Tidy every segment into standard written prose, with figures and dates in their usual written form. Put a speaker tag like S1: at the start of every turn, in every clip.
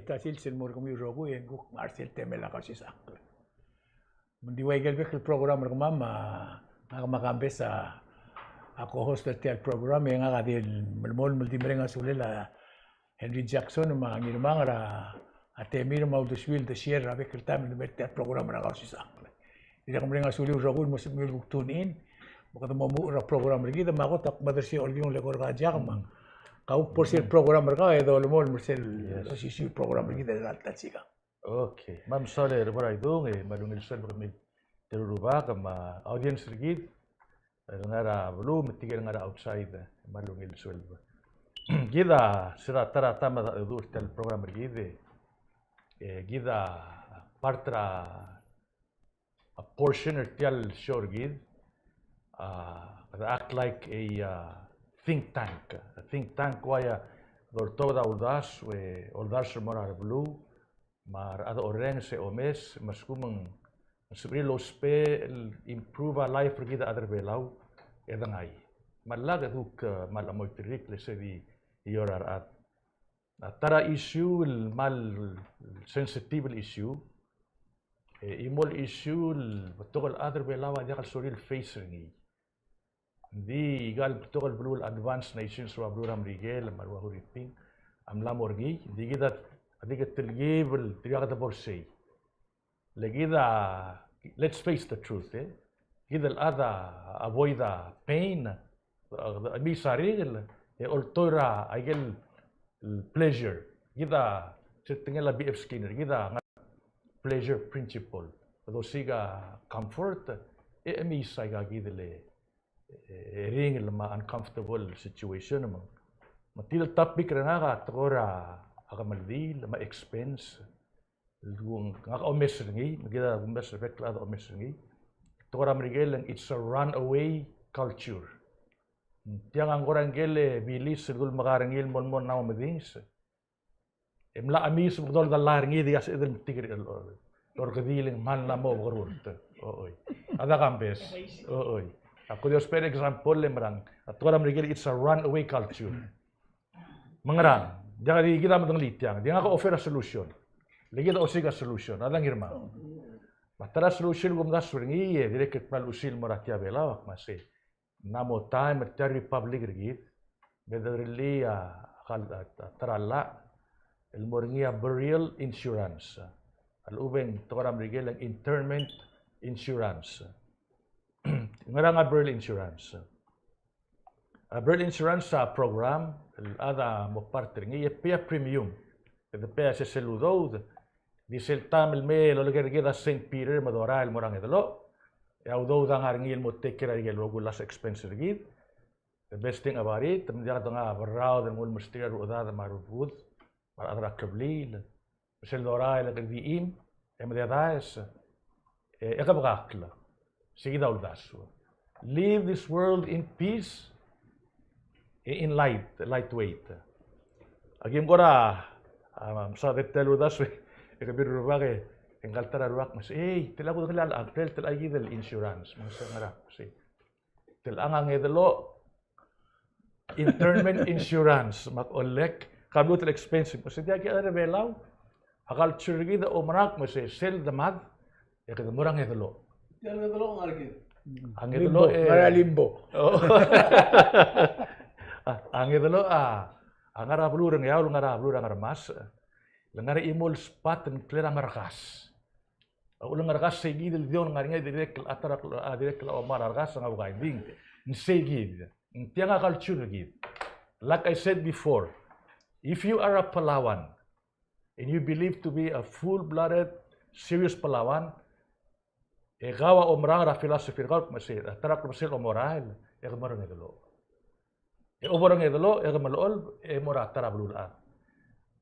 S1: tasil silmur kami rogo yang guk Marcel temela kasi sakla. Mundi waigel bekil program mama makambe sa ako host tel program yang akadil melmol multimerenga sulela Henry Jackson mangirmangara atemir mauduswil de sierra bekil tamil betel program ra kasi sakla. Ida kamrenga suli rogo musimil buktunin bakit mo program lagi dah makot tak madrasi olgiung lekor kajak mang kau porsil program mereka itu lemol porsil sisi program lagi dari alta sika.
S2: Okay, mam sole berai dong malungil sel bermil terubah kama audience lagi ngara belum tiga ngara outside malungil sel. Kita sudah tama dur tel program lagi kita partra a portion tel show lagi. Act like a think tank. A think tank waya dortoda audas we audas morar blue mar ada orang se omes maskumang sebrilo spe improve life kita other belau edangai malaga duk malamoy trik le sevi yorar at tara issue mal sensitive issue imol issue betul other belau aja kal soril face ringi di gal betul blue advanced nations wa blue ramrigel marwa huriping amla morgi di kita telgib tiga kata borsei lagi let's face the truth kita ada avoid the pain misari oltora agel pleasure kita setengah lebih BF Skinner kita pleasure principle dosiga comfort misai gagi dele ring lama uncomfortable situation matil topic rena ka tora akamaldi lama expense luang ngaka omes ringi kita omes effect la omes ringi tora mrigel it's a runaway culture tiang anggoran gele bilis segul makarengil mon naw medings emla amis bugdol galarngi dias edel tigir or kadiling man la mo gorut oi ada campes oi aku Dios per example lemrang tora mrigel it's a runaway culture mengerang jangan kita matang litiang dia ngaka offer a solution lagi kita osiga solution adang irma matara solution gumda suringi direct pal usil moratia bela masih namo time mencari public rigid bedarili akal tarala ilmoringia burial insurance al-ubeng toram rigel ang internment insurance ngarang burial insurance burial insurance program ada mo parte ngi pia premium de pia se seludo di sel tamil me lo lagi da Saint Peter madora el morang edlo ya udo da ngarngil mo take care gel rogu less expensive gid the best thing about it tem dia tanga barrao de mul mustir uda da marufud mar adra kablil sel dora el viim em dia das ekabakla seguida uldasu leave this world in peace in lightweight agim gora sa detelu das ekabir rubage enggal tara ruak mas telago ngala apel telagi del insurance mas ngara si telangang edelo internment insurance mak olek kabut expensive mas dia ki ada belau akal churgi da omrak mas sel damad ekad murang edelo
S3: yang edelo ngargi
S2: ang edelo
S1: limbo
S2: ang edelo angara blurang yaw ngara blurang armas langara imol spat and clear markas ulang markas segid dion ngaringa direct atara direct la omar argas nga gainding segid tianga culture gid like I said before if you are a Palawan and you believe to be a full-blooded serious Palawan gawa omrang ra philosophy ka masir atara masir omoral morang edelo omorang edelo malol mora tara blula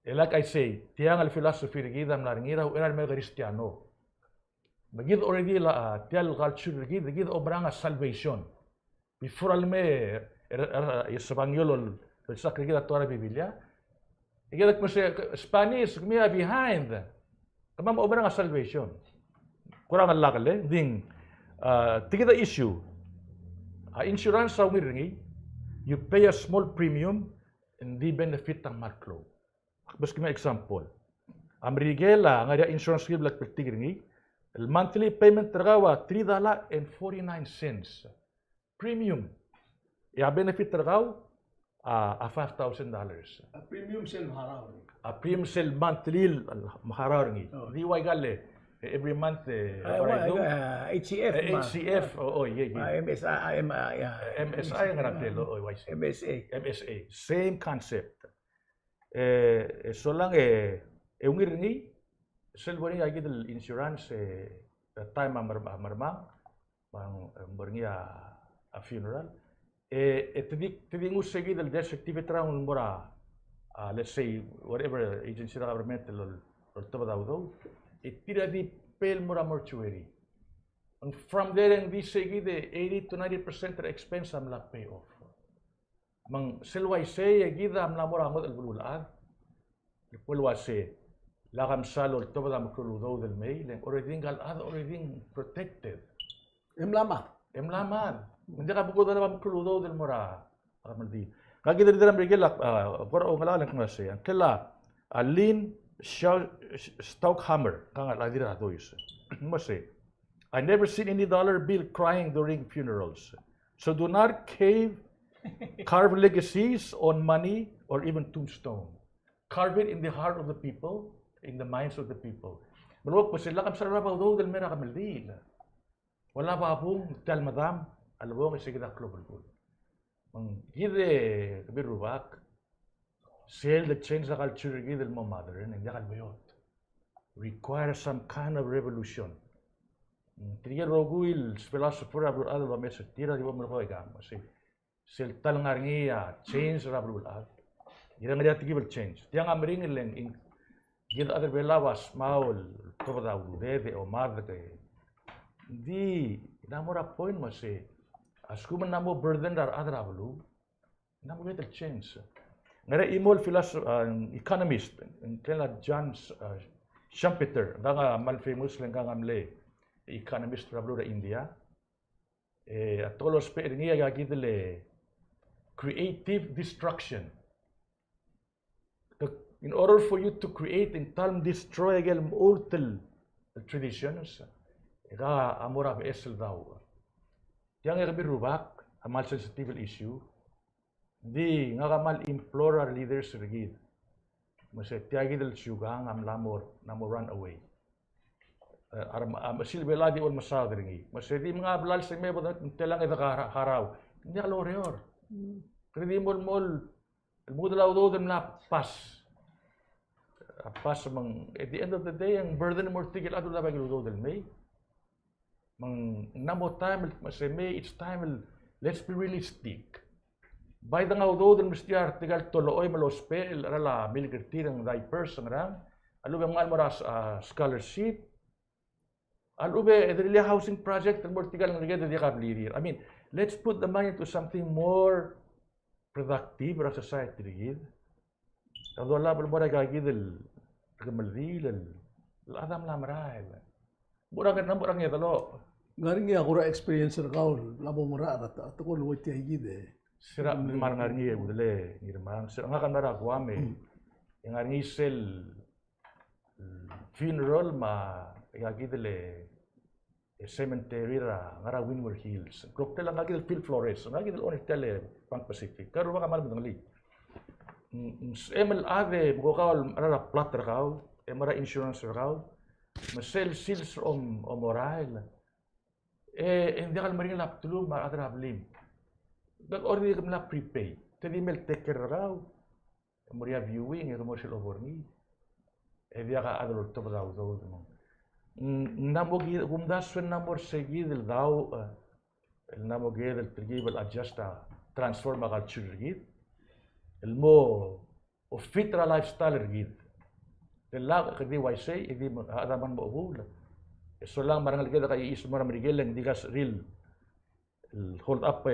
S2: like I say tiang al philosophy gida mlaringira era el cristiano bagid already la tial culture gida omrang salvation before al me español el sacre gida toda biblia gida mas Spanish kumia behind kamam omrang salvation kurang alakale ding tigida issue insurance sa umiringi you pay a small premium and di benefit ang marklo. Bas kami example. Amrigela nga insurance scheme lak pertigringi. El monthly payment tergawa $3.49 premium. Ya benefit tergaw a $5,000.
S1: A premium sel haraw.
S2: A premium sel monthly maharawringi. Di way gale every month
S1: HCF
S2: HCF
S1: MSI
S2: MSI nga rapelo
S1: MSA.
S2: MSA same concept. So lang ungirngi selboring ay gidel insurance time marmang bang borngi a funeral tidig usegi del death certificate round mura let's say whatever agency na governmental or tabadawdo tira di pel mura mortuary and from there and this segi the 80 to 90% of expense am la pay off mang selway say gida am la mura ngot al bululad pulwa say Lakam salo toba da makuludo del may len already protected.
S1: Emlamat.
S2: Hindi ka buko da makuludo del mora. Akamadi. Kagi dari dalam regel por o ngala lang kasi. Kela Aline Stockhammer kang aladira dois. Mase. I never seen any dollar bill crying during funerals. So do not carve legacies on money or even tombstone. Carve it in the heart of the people. In the minds of the people. Malwag po sila kam sarap daw del mera kamildil. Wala pa pong tal madam alawong sige da global good. Mang gide kabirubak sel the change the culture gide mo mother and yakal bayot. Require some kind of revolution. Tiga roguil philosopher abul adal ba mes tira di ba mo ko igam kasi sel tal ngarngia change rabul ad. Gira ngadia tigibel change. Tiang amring leng Gid other belawas maul toda udede o madre di namora point mase askuman namo burden dar other ablu namo get change ngare imol economist kela John Schumpeter danga mal famous lang amle economist rablu da India atolos pe niya gidle creative destruction. In order for you to create and destroy again mortal traditions, ika amora esel daw. Yang birubak amal sensitive issue, di nga kamal implore our leaders rigid. Mase tiagi del sugang am lamor namo run away. Masil bela di ol masadringi. Mase di mga blal sa mebo telang ida haraw. Hindi kalorior. Kredi mol mudlaw do dem na pas. Pas mang at the end of the day ang burden mo tigil ado labag ludo del may mang namo time mas may it's time let's be realistic by the ngaudo del mistyar tigal toloy malospe la milgertir ang diapers ang ram alube ang almoras scholarship alube edrili housing project ang tigal ang rigid di kablir. I mean let's put the money to something more productive for society rigid. Ado labal mo gagidel Gamaldil, Adam Lamrail. Buragan na burang talo.
S1: Ngaring ako experience kau labo mura at ko luwat tiay gide.
S2: Sira marngarngi udele ngirmang sira nga kan mara kwame. Ngarngi sel funeral ma gagidele cemetery ra ngara Windward Hills. Cocktail ang gagidel Phil Flores. Ngagidel on tele Pan Pacific. Karo ba kamal ng li. Ade bukal ara platter kau, emara insurance kau, masel sils moral. Hindi kal maring lap tulong ma atra blim. Dag ordi kam la prepay. Tedi mel take care kau. Moria viewing e commercial overni. Dia ka adol to daw do mo. Namo gi gumdas fen namor segi del daw el namo ge del trigibel adjusta transforma culture gid. Ilmo o fitra lifestyle rigid. Tela kadi YC idi adaman mo ubul. So lang marang ligada kay is mo ramigel lang digas real. Hold up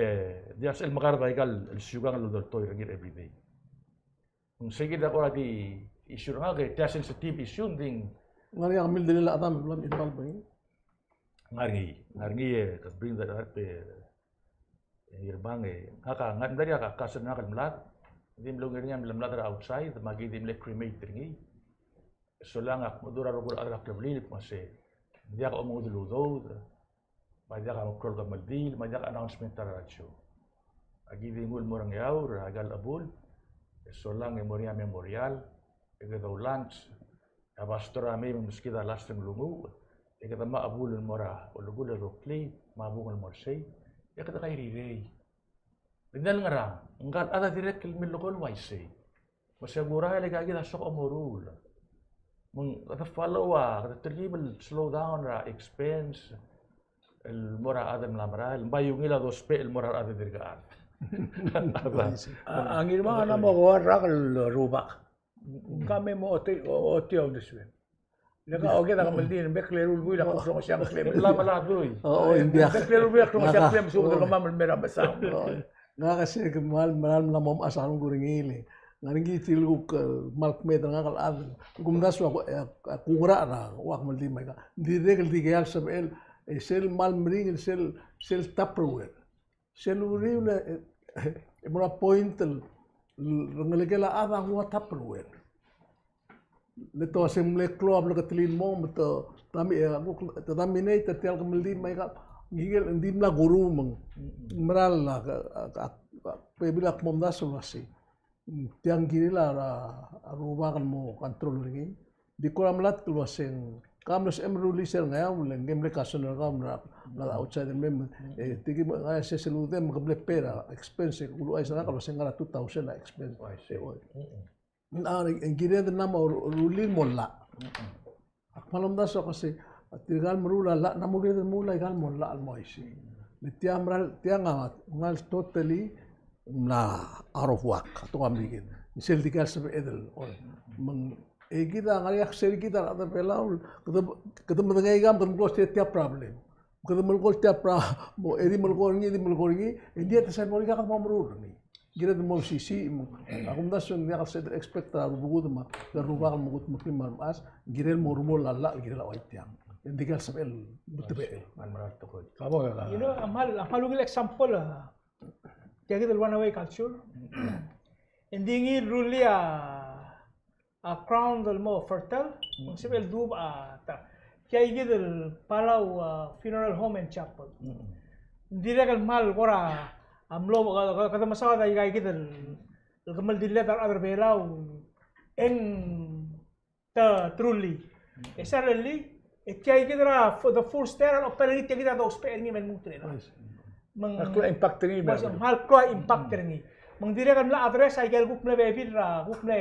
S2: dias el magarda igal el sugang lo doctor rigid every day. Kung sige da ko ati issue nga kay sensitive issue ding
S1: ngari ang mil nila adam lam involve ba
S2: ngari bring that up irbang ngaka ngandari ka kasan nakal mlat dim lugar niya lamladra outside magi dim le cremate ringi solang ak mudura rogul adrak leblil masih dia ka umudul udud banyak ang krol ka maldil banyak announcement taracho agi dingul morang yaur agal abul solang memorial egado lunch abastora me muskida lasting lumu egada ma abul mora ulugul rokli ma bungul morsei egada kairi rei Bindal ngarang, enggak ada direct milokol waisi. Masya murah lagi kita sok omorul. Kata follow kata terlibat slow down expense. El murah ada melamar, el bayung ila dos pe el murah ada dirgaan.
S1: Ang irma na mo ko rakal rubak. Kami mo oti on this way. Naka oke tak maldin beklerul buila ko so siyang klem.
S2: La maladoy.
S3: Oo, hindi.
S1: Beklerul buila ko siyang klem so ko mamal mera basam.
S3: Nga kasi mal na mom asan guringili. Ngaringi tilgu malk med nga kal ad. Gumdas wa kura na wa maldi mai ka. Di regel di gel sab el sel mal mring sel tupperware. Sel uri na mura point ngelegela ada wa tupperware. Leto assemble club lo katlin mo to tami nei tel maldi mai ka gigil hindi na guru mang meral la pebila komdas wasi tiang gini la rumah kan mo control ringi di kolam lat luasen kamlos emruli sel ngaya ulen game le kason kam la outside mem tigi ngaya se selude mkable pera expense kulu ay sana kalau sengara 2000 la expense na en gire de nama ruli molla akmalom das kasi tirgal merula la namugir mula igal molla al moisi tiamral tiangat ngal totally na out of whack to amigin sel digal sa edel mang egida ngaliak sel kita ada pelaul kada madangay gam kada mgos tia problem kada mgos tia mo edi mgorngi hindi ta sa mo ka mamrur ni gira de mo sisi akum das sun ya sed expecta bugud ma da ruba mugut mukrim mas girel mo rumol la girel awitiang indigal sa el butbe
S2: Man marat to ko.
S1: Kabo ka.
S4: You know, amalugil example, tiagi del one way culture. Hindi ngi ruli a crown del mo fertile, kung sibel dub tiagi del Palau funeral home and chapel. Hindi regal mal kora amlo kada masawa da igai gidel kamal dille dar other belau en ta truly. Esarali tiai kita the full stare of perini tiai kita dos pe ni men mutre na
S1: Akla impact ni ba?
S4: Mal klo impact ni mang dire kan la address ay gel guk na bebir ra guk na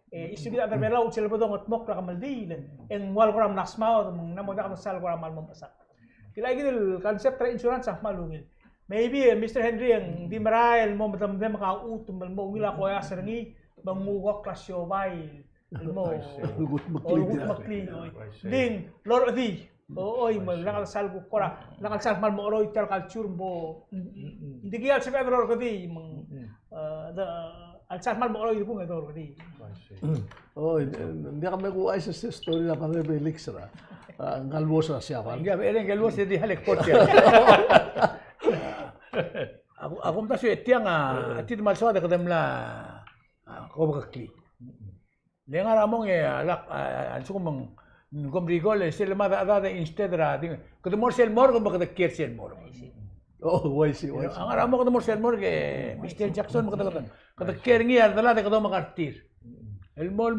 S4: isu kita ada bela ucel bodong at mok ra kamal di en wal gram nasmao mang namo da kan sal gram mal masak kila gidil concept tra insurance ah malungil maybe Mr. Henry ang di marail mo madam dem ka utum mo ngila ko ya serni mangugok klasyo bay mo
S3: Gut
S4: makli ding lor di oy nakal sal ko kora nakal sal mal mo oroy tel culture mo digial sa pedro ko di mang al sal mal mo oroy ko ngado ko di
S3: oh hindi kami ko ay sa story na kami belix ra ngalbos ra siya kan
S1: Enggak, eren galwas di halik portia. Aku mta su tiang ati mal sawa da kadam la ko bakli. Lengar among alak ansu mang gomrigol sel ma da instead ra ding kada mor sel mor ko bakada kier sel mor.
S3: oh waisi
S1: Ang aramo kada mor sel mor ke Mr. Jackson kada kier ngi ar dala da kada makartir. El mol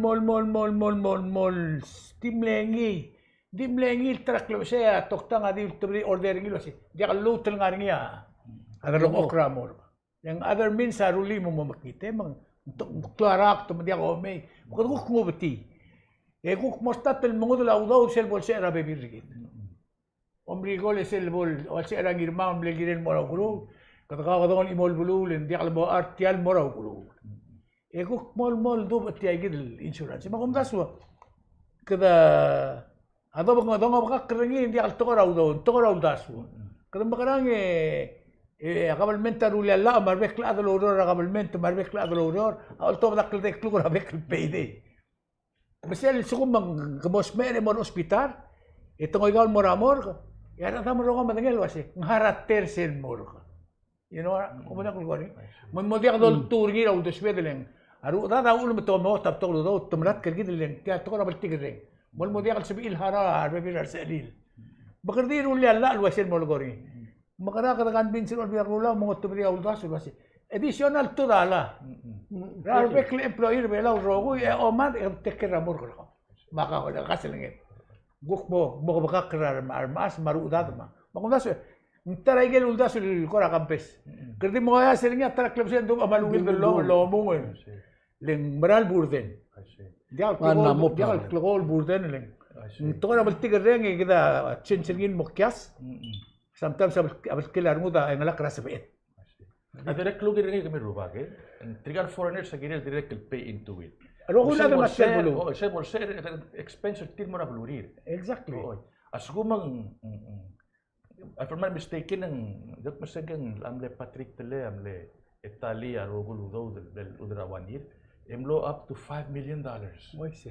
S1: dimlengi trak lo saya toktang adi tubri order ngi lo si. Dia kalau lutel ngaringia. Agar lo okra mor. Yang other means aruli mo makite mang klarak to dia ko may. Bukod ko kumubati. Kung mostat el mungod la udaw sel bol sera bebirgit. Omri gol sel bol wal sera ngirma omle giren mora gulu. Kataka kadon imol bulul dia kalbo artial mora gulu. Kung mol do bati ay gidil insurance. Makum daswa. Kada Ado bang adong baka kerengi dia kal tokora daswa. Kada bakarang akabalmente ruli alla marbek la adol oror akabalmente marbek la adol oror. Al to badak tek lu kora bek payday. Masel sukum bang kamos mere mon hospital. Ito ngoy moramor. Yara ta mo ro madangel wasi. Ngarater sen mor. You know, kumana ko gori. Mon mo dia dol turgi raw do swedelen. Aru da ulo mo to mo tap to do tumrat kergi dileng. Tia to kora balti kereng. مول موديا قال سبيل هارا عربي بير ساليل بقردي رولي لا الوسيل مولغوري مقرا قد كان بينسل بيرولا موت بري اول داس بس اديشنال تودا لا عربي كل امبلوير بيلا روغو او ما تكرر مرغ ما قال غسلني بوك بو بقى قرار ماس مرو داد ما داس انت رايجل ولداس الكره كامبس كردي مويا سيرني اترا كلب سين دو امالويل لو مون لين مرال بوردن dia kalau burden leng itu kan abal tiga reng kita cincin mukyas sometimes abal kelar muda yang ngalak rasa bet
S2: direct lo kira kami rubah ke trigger foreigners sekiranya direct pay into it
S1: rohula de masel bulu
S2: saya boleh expense til mona bulurir
S1: exactly
S2: asgumang if I'm not mistaken ang dak masagang amle Patrick Tele amle Italia rogul udo del udrawanir emlo up to $5 million.
S1: Moise.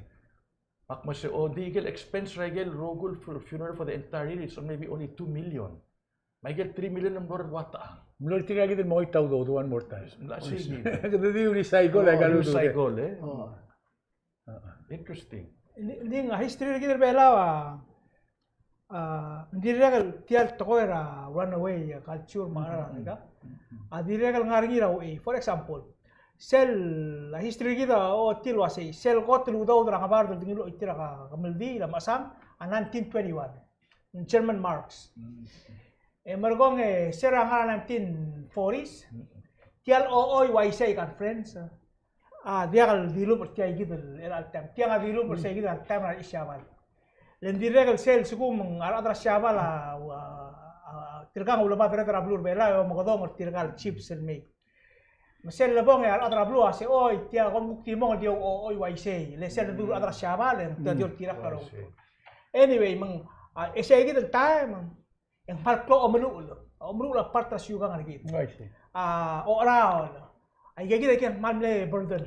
S2: Ak mas digel expense regel rogul for funeral for the entire year it's maybe only 2 million. May get 3 million ng dolar wata.
S1: Mlo tiga gid mo itaw do one more time.
S2: Sige.
S1: Kada di recycle ay galu do.
S2: Recycle Interesting.
S4: Hindi nga history gid belawa. Hindi regal tial to era runaway culture mara nga. Adi regal ngaringi raw for example sel la history kita tilo asay sel ko tilo daw dra kabar do tingilo itira ka kameldi la masam 1921 German marks margong sera nga 1940s tial oy waisay kan friends dia kal dilu percaya gitu el time dia nggak dilu percaya gitu time na isyabal len diregal sel sukum ara atra syabal tirgang ulo ba tere blur bela yo mogodong tirgal chips and make Masel labong ya atra blue ase oy tia kon bukti mo dio oy waisay le sel dulu atra syabal dio tira karo anyway mang ese gitu time yang palklo omelu la parta syuga ngar gitu ora ay gitu kan mamle burden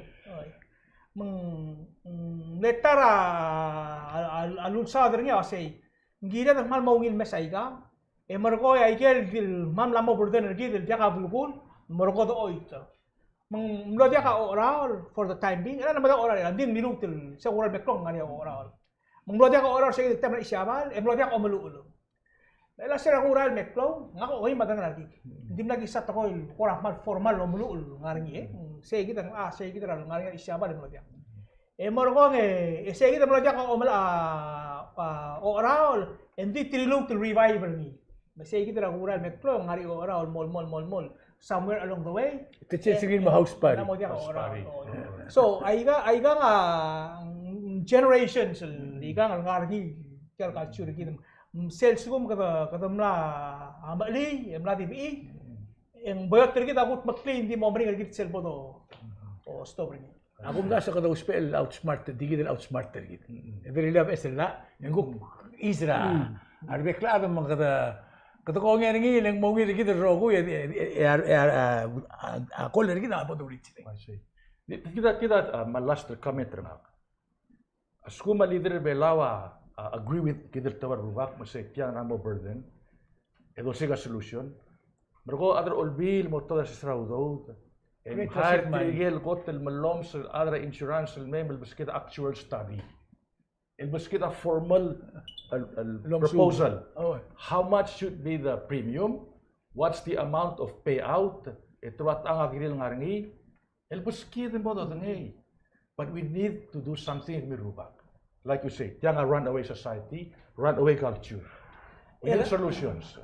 S4: mang letara alul sadrnya ase ngira tak mal mau ngil mesaiga mergo ay gel mam lamo burden gitu dia ka bulkul mergo do oito Mlo dia ka oral for the time being. Ano naman oral? Andin minutil sa oral beklong nga niya oral. Mlo dia ka oral sa ito tema isyabal. Mlo dia ka omululo. Dahil sa oral beklong nga ko oy madang lagi. Hindi lagi sa takoy oral mal formal omululo nga niya. Say kita say kita nga niya isyabal mlo dia. Morgo say kita mlo dia ka oral hindi trilong to revival ni. Say kita oral beklong nga niya oral mol somewhere along the way.
S1: Ito sige mo house party.
S4: So aiga nga generations iga nga ngargi kel culture gid sales ko kada mla amali mla dibi ang boyot kita gut makli hindi mo bring gid sel bodo o stop rin.
S1: Ako mga sa kada uspel outsmart digidel outsmart gid. Every love esela nguk Isra. Arbe klaro mga kada Kata ko nga ngi lang mo ngi kita rogo ya ako lang kita apa tuh rich.
S2: Kita last comment remark. Askuma leader belawa agree with kita tawar rubak masih tiang namo burden. Edo siga solution. Mergo other olbil mo toda sa raudo. Har tigel kotel malom sa other insurance memel bas kita actual study. Bas kita formal proposal. How much should be the premium? What's the amount of payout? Ito at ang agiril ngaringi. Bas kita mo doon But we need to do something in Mirubak. Like you say, tiang a runaway society, runaway culture. We need solutions.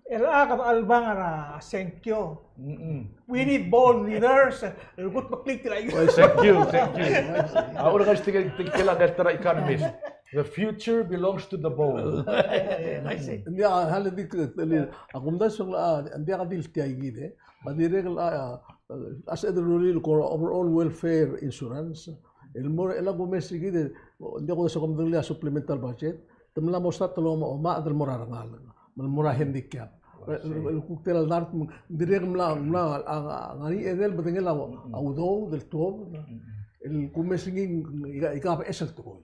S4: Kat albangara senkyo. We need bold leaders. Gut maklik tila yun.
S2: Thank you. Ako na kasi tigila tara economist. The future belongs to the bold.
S3: Hindi hal dik akumda sung hindi ka dil tiay gide. Madirek as edrulil ko overall welfare insurance. Elmore ela gumesi gide. Hindi ko sa kumdula supplemental budget. Tamla mo sa talo mo ma adal morarangal. Malmura handicap. Kuktel dart direk mla ngani edel betengel audo del tob. El kumesingin ikap esel to.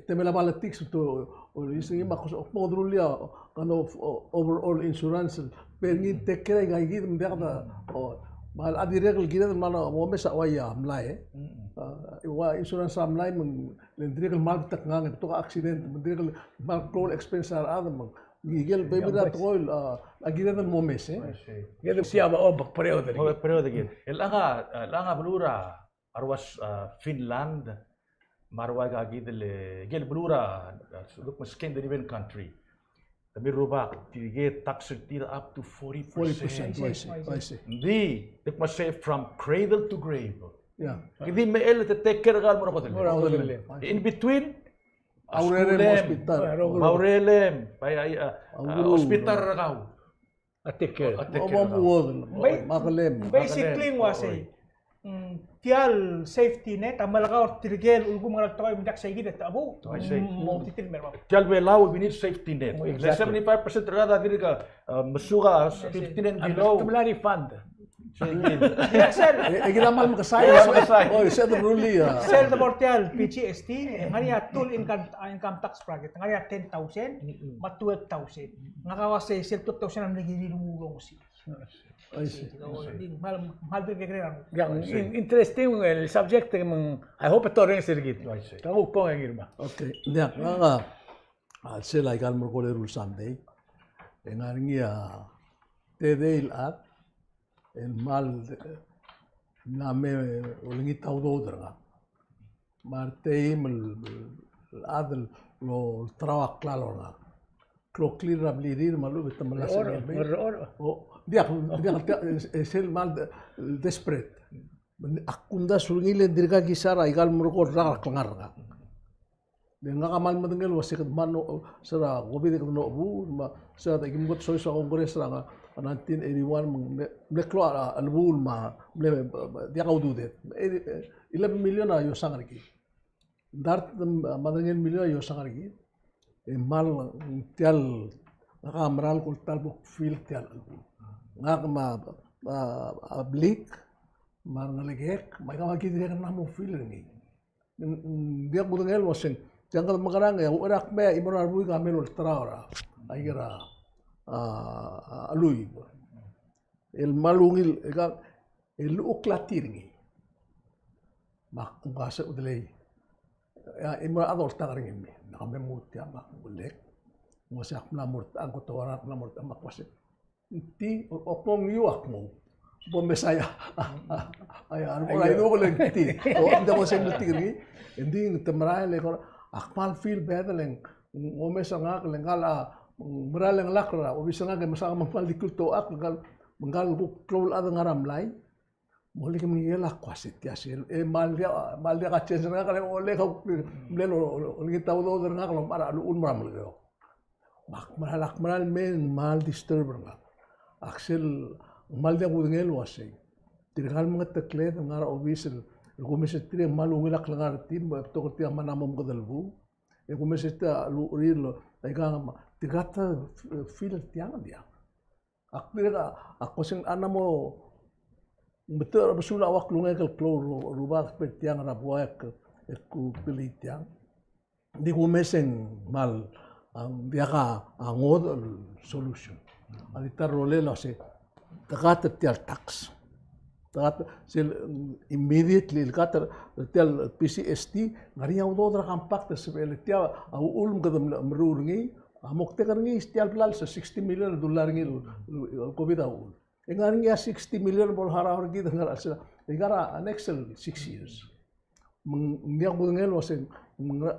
S3: Temela balatics to isingin makos modrulia kano overall insurance perngin tekere gaigid mbekda Mal adi regel gina mana mo mesa waya amlai wa insurance amlai meng regel mal tak ngang to accident regel mal clone expense ada meng gigel bebida toil agina dan mo mese
S1: Gede siapa obak pereo tadi.
S2: Oh, periode gitu. Langa belura arwas Finland marwa gagi dele gel belura look Scandinavian country. Tapi rubak tige tax tira up to 40%.
S3: 40%. I see.
S2: Di dik mas say from cradle to grave.
S3: Yeah.
S2: Hindi me el te take care gal mo ko dele. In between
S3: Aurelem hospital.
S2: Aurelem bay hospital raw.
S1: Take care.
S3: Makalem.
S4: Basically was tial safety net amalagaw tirgel ulgum ngal tayo mindak sa gid abo mo titil merwa.
S2: Tial be law we need safety net.
S1: Exactly.
S2: 75% rada diri ka masuga 15 and below.
S1: Tumlani fund.
S3: Egina mal makasaya. Oh, you said really.
S4: Sel the mortal PGST ngani atul income tax bracket ngani 10,000 ma 12,000 ngakawas sa sel 12,000 ang nagilulong si.
S3: I see.
S4: Mal kaya
S1: Yang interesting el subject meng I hope ito rin sirgit. Kamu po ang irma.
S3: Okay. Nya nga sila ikan mo ko lerul Sunday. Ngani tedel at el mal name ulingi tawdo dra. Martei el adel lo trabajo claro na. Clear rabilir malu betamala sa oh dia es el mal desperate akunda sulngile dirga gisara igal murko rak langar nga kamal madengel wasikat mano sara gobi de no bu ma sa ta gimgot soy sa kongres nga 1981 meklo albul ma dia kaudu de 11 million ayo sangarki dart madengel million ayo sangarki mal tial nakaamral ko talbok feel tial nga ma blik mar ngalegek may kamaki dire kan mo feel ni dia budengel waseng jangan magarang ya urak me imor arbu kamel ultraora aigera alui el malungil el uklatirngi mak ngase udlei ya imor adol tagaringin me kami mutia mak boleh ngosak namurt angko tawaran namurt amak wasik ti opong yuak mo bombe saya ay ano ko ay ko lang ti o hindi mo sa mutigri hindi temray le ko akmal feel better lang ngomesa nga kala meralang lakra o bisa nga masaka mapal dikulto ak manggal ko klol ada ngaram lay Muli kami ngelak kwasit ya sih. Mal dia kacen sana kalau oleh kau beli oleh kita tahu dengan kalau marah lu maram lagi. Mak maral men mal disturber nggak. Aksel mal dia ngudengel wasai. Tirgal mengat teklet ngara obisel. Aku mesti tiri mal ungilak lengar tim. Toko tiang mana mau kedalbu. Aku mesti lu real. Ega tigata feel tiang dia. Aku sing anamo betul bersula awak lungai ke kloro rubah seperti yang rabuak aku pilih tiang di kumeseng mal dia ka angod solution ali tarole lo se tagat tial tax tagat sel immediately kata tial PCST ngari yang do kampak sebel tial au ulum kadam merurungi amok tekarngi tial blal $60 million ngi covid au Engaring ya 60 million bol harahor kita ngar asal. Engara next 6 years. Mengiak budengel waseng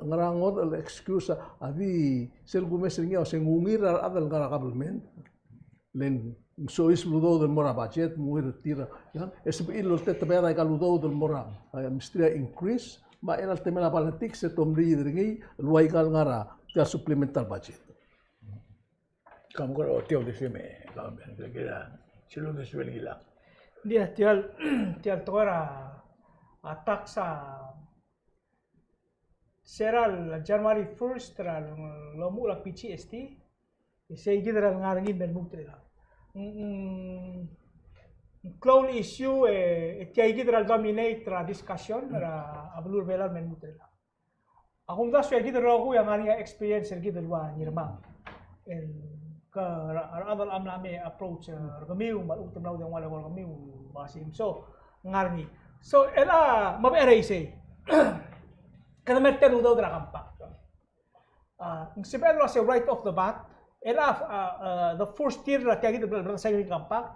S3: ngarangod al excuse adi sel gumesengnya waseng ngungir adal ngara kabelmen. Len sois ludo del mora budget muir tira. Ya SPI lo te tabera ka ludo del mora. Mistria increase ma enal temela politik se tomri dringi luai kal ngara ta supplemental budget.
S1: Kamu ko tio de seme kamu kira Silo de suel gila.
S4: Dia tial tora atak sa seral January 1st tral lomu la PCST isay gidra ngarangi ben mutrela. Clown issue tiay gidra dominate tra discussion ra ablur belal men mutrela. Akum das ya gidra ko yang ani experience gidra wa nirma. adal am nami approach kamiu malutom na udang wala kamiu basim so ngarni so ela mabere ise kada meter udaw dra kampak sipelo say right off the bat ela the first year la kaya kita sa kampak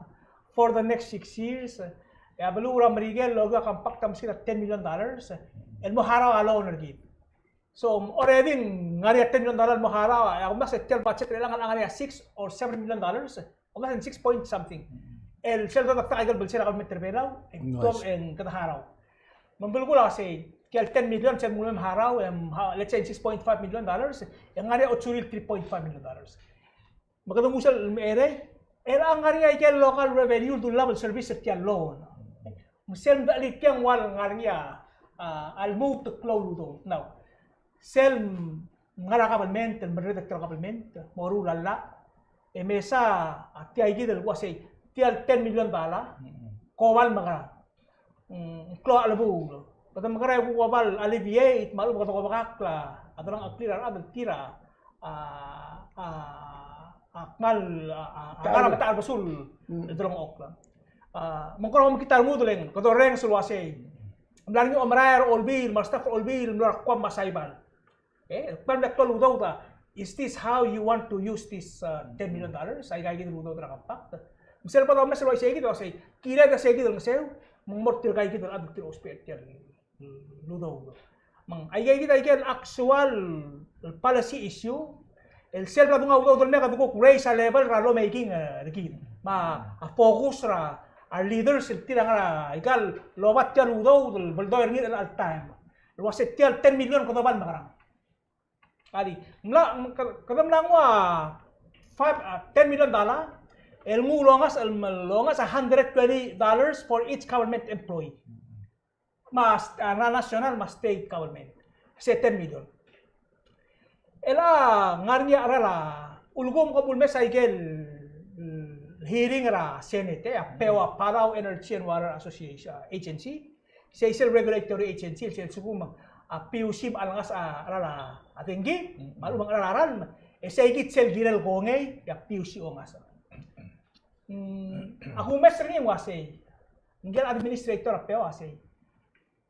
S4: for the next 6 years ya belura Miguel logo kampak tam sila $10 million el mohara alone nagit so already ngari $10 million mohara ako mas tel budget lang ang ngari $6 or $7 million o mas 6 point something el seldo ta kaigal bel sila meter belaw en kada haraw mambulgula say kaya 10 million sa mulum haraw let's say $6.5 million ang ngari otsuril $3.5 million magadamusal ere era ang ngari ay local revenue do level service at yan loan musel dalit yang wal ngari I'll move to cloud now sel ngara government el redactor government moru lalla mesa ati ay gidel wasay tial $10 million kowal mga klo alabu pada magara kowal alleviate malu kata bakakla adrang aklir adal tira akmal ngara ta basul drong okla mengkoro kita muduleng kado reng sulwasay amlarnyo amraer olbil mastaf olbil mlar kwam masayban pamlekto ludaw ta is this how you want to use this $10 million ay gagawin ludaw tra kampak misal pa daw mas say gito say kila da say gito masel mortir kay gito aduk tiro hospital ludaw mang ay gagawin actual policy issue el selva dunga ludaw dol meka dukok raise a level ra law making rigid ma focus ra our leaders tira nga igal lobat yan ludaw dol baldoyer ngir al time was tial 10 million ko ban makarang ali mla kadam lang wa $10 million el mulongas $120 for each government employee mas national mas state government say 10 million ela ngarnya arala ulgom ko bulme saigel hearing ra senate pewa Parao Energy and Water Association agency say regulatory agency sel sugumang PUC alangas arala atinggi malu bang araran saigit sel giral kongay ya PUC ongas ako mestre ni wasay ngel administrator pewa say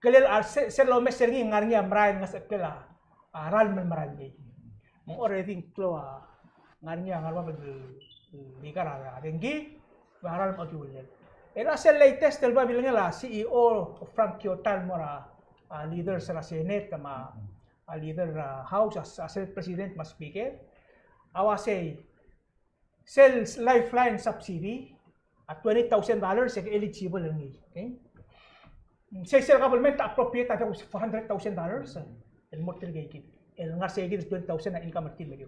S4: kelel sel lo mestre ni ngarnya mrain ngas ekela aral men maragi mo already klo ngarnya ngarwa bigara atinggi aral magulel era sel latest telba bilangnya la CEO of Frank Kyotal mora leader sa Senate kama leader House as President mas speaker awasay sales lifeline subsidy at $20,000 ay eligible lang okay sa government appropriate at $400,000 el mortal gaykin el nga say $20,000 na income mortal lagi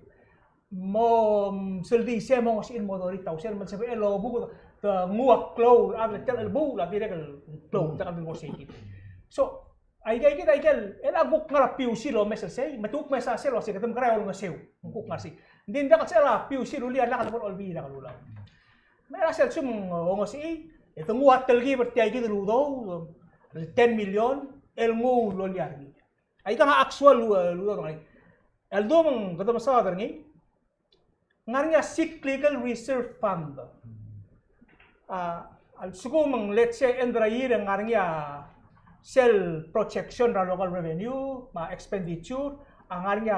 S4: mo suldi se mo sin mo $30,000 man sabi elobu the nguak cloud agletel el bu la direct cloud ta kan mo say so ay el aguk nga PUC lo mesa say matuk mesa say lo say katam karayo nga sew nguk nga si din da katsela PUC lo lian la kan olbi la kalula mera sel sum ngo si ito nguat telgi berti ay gid ludo 10 million el ngu lo lian ay ka actual ludo ay el dom katam sa dar ni ngarnya cyclical reserve fund al sugumang let's say endra year ngarnya sel protection ra local revenue ma expenditure angarnya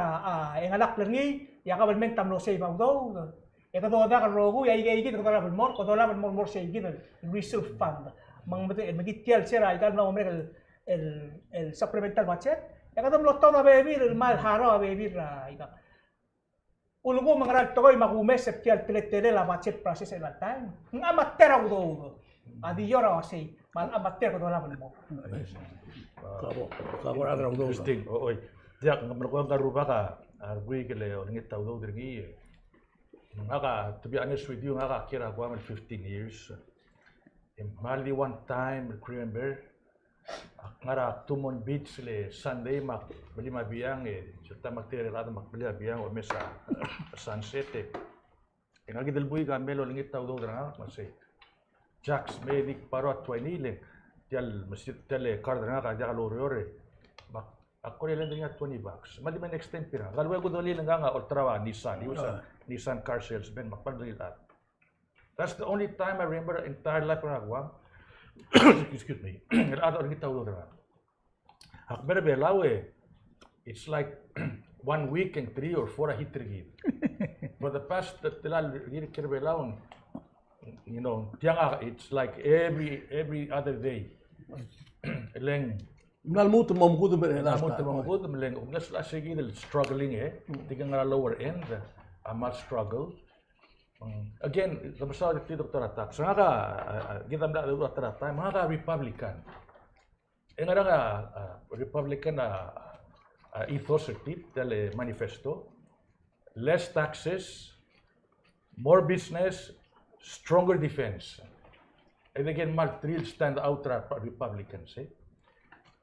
S4: engalak lengi ya government tamlo say bagdo ito do da rogo ya igi to la more say igi reserve fund mang magitial sera igal na omre el supplemental budget ya kadam lotto na baby el mal haro baby ra ida ulgo mangaral toy magumes septial piletele la budget process el time nga matera do adi yora say mal abater ko la mo
S1: kabo adra udo
S2: interesting oi dia ngam karuba ka argui kele ngit tau do dirgi ngaka to be honest with you ngaka kira ko 15 years in Mali one time remember ngara tumon beach le Sunday mak beli mabiang serta maktere rata mak beli mabiang o mesa sunset ngagi delbui ka melo ngit tau do dra masay Jack's medic paro at 20 le tial masjid tele cardinal ka ja loriore bak ako nila nga $20 mali man extend pira galwa ko doli lang nga ultrawa ni sa di usa Nissan car salesman, magpagdalilat. That's the only time I remember entire life when I was excuse me. Ada orang kita udah. Akbar belawe. It's like 1 week and 3 or 4 hit rigid. For the past tilal giri kirbelaw, you know, it's like every other day. Leng.
S3: Nalmuto mamkudo ba
S2: Last leng. Umdas la sige struggling Tigang nga lower end. Amal struggle. Again, kamusta dito Dr. Atak. So nga kita mla Dr. Atak, mga Republican. Nga nga Republican ethos tele manifesto. Less taxes, more business, stronger defense. And again, Mark Trill stand out Republicans.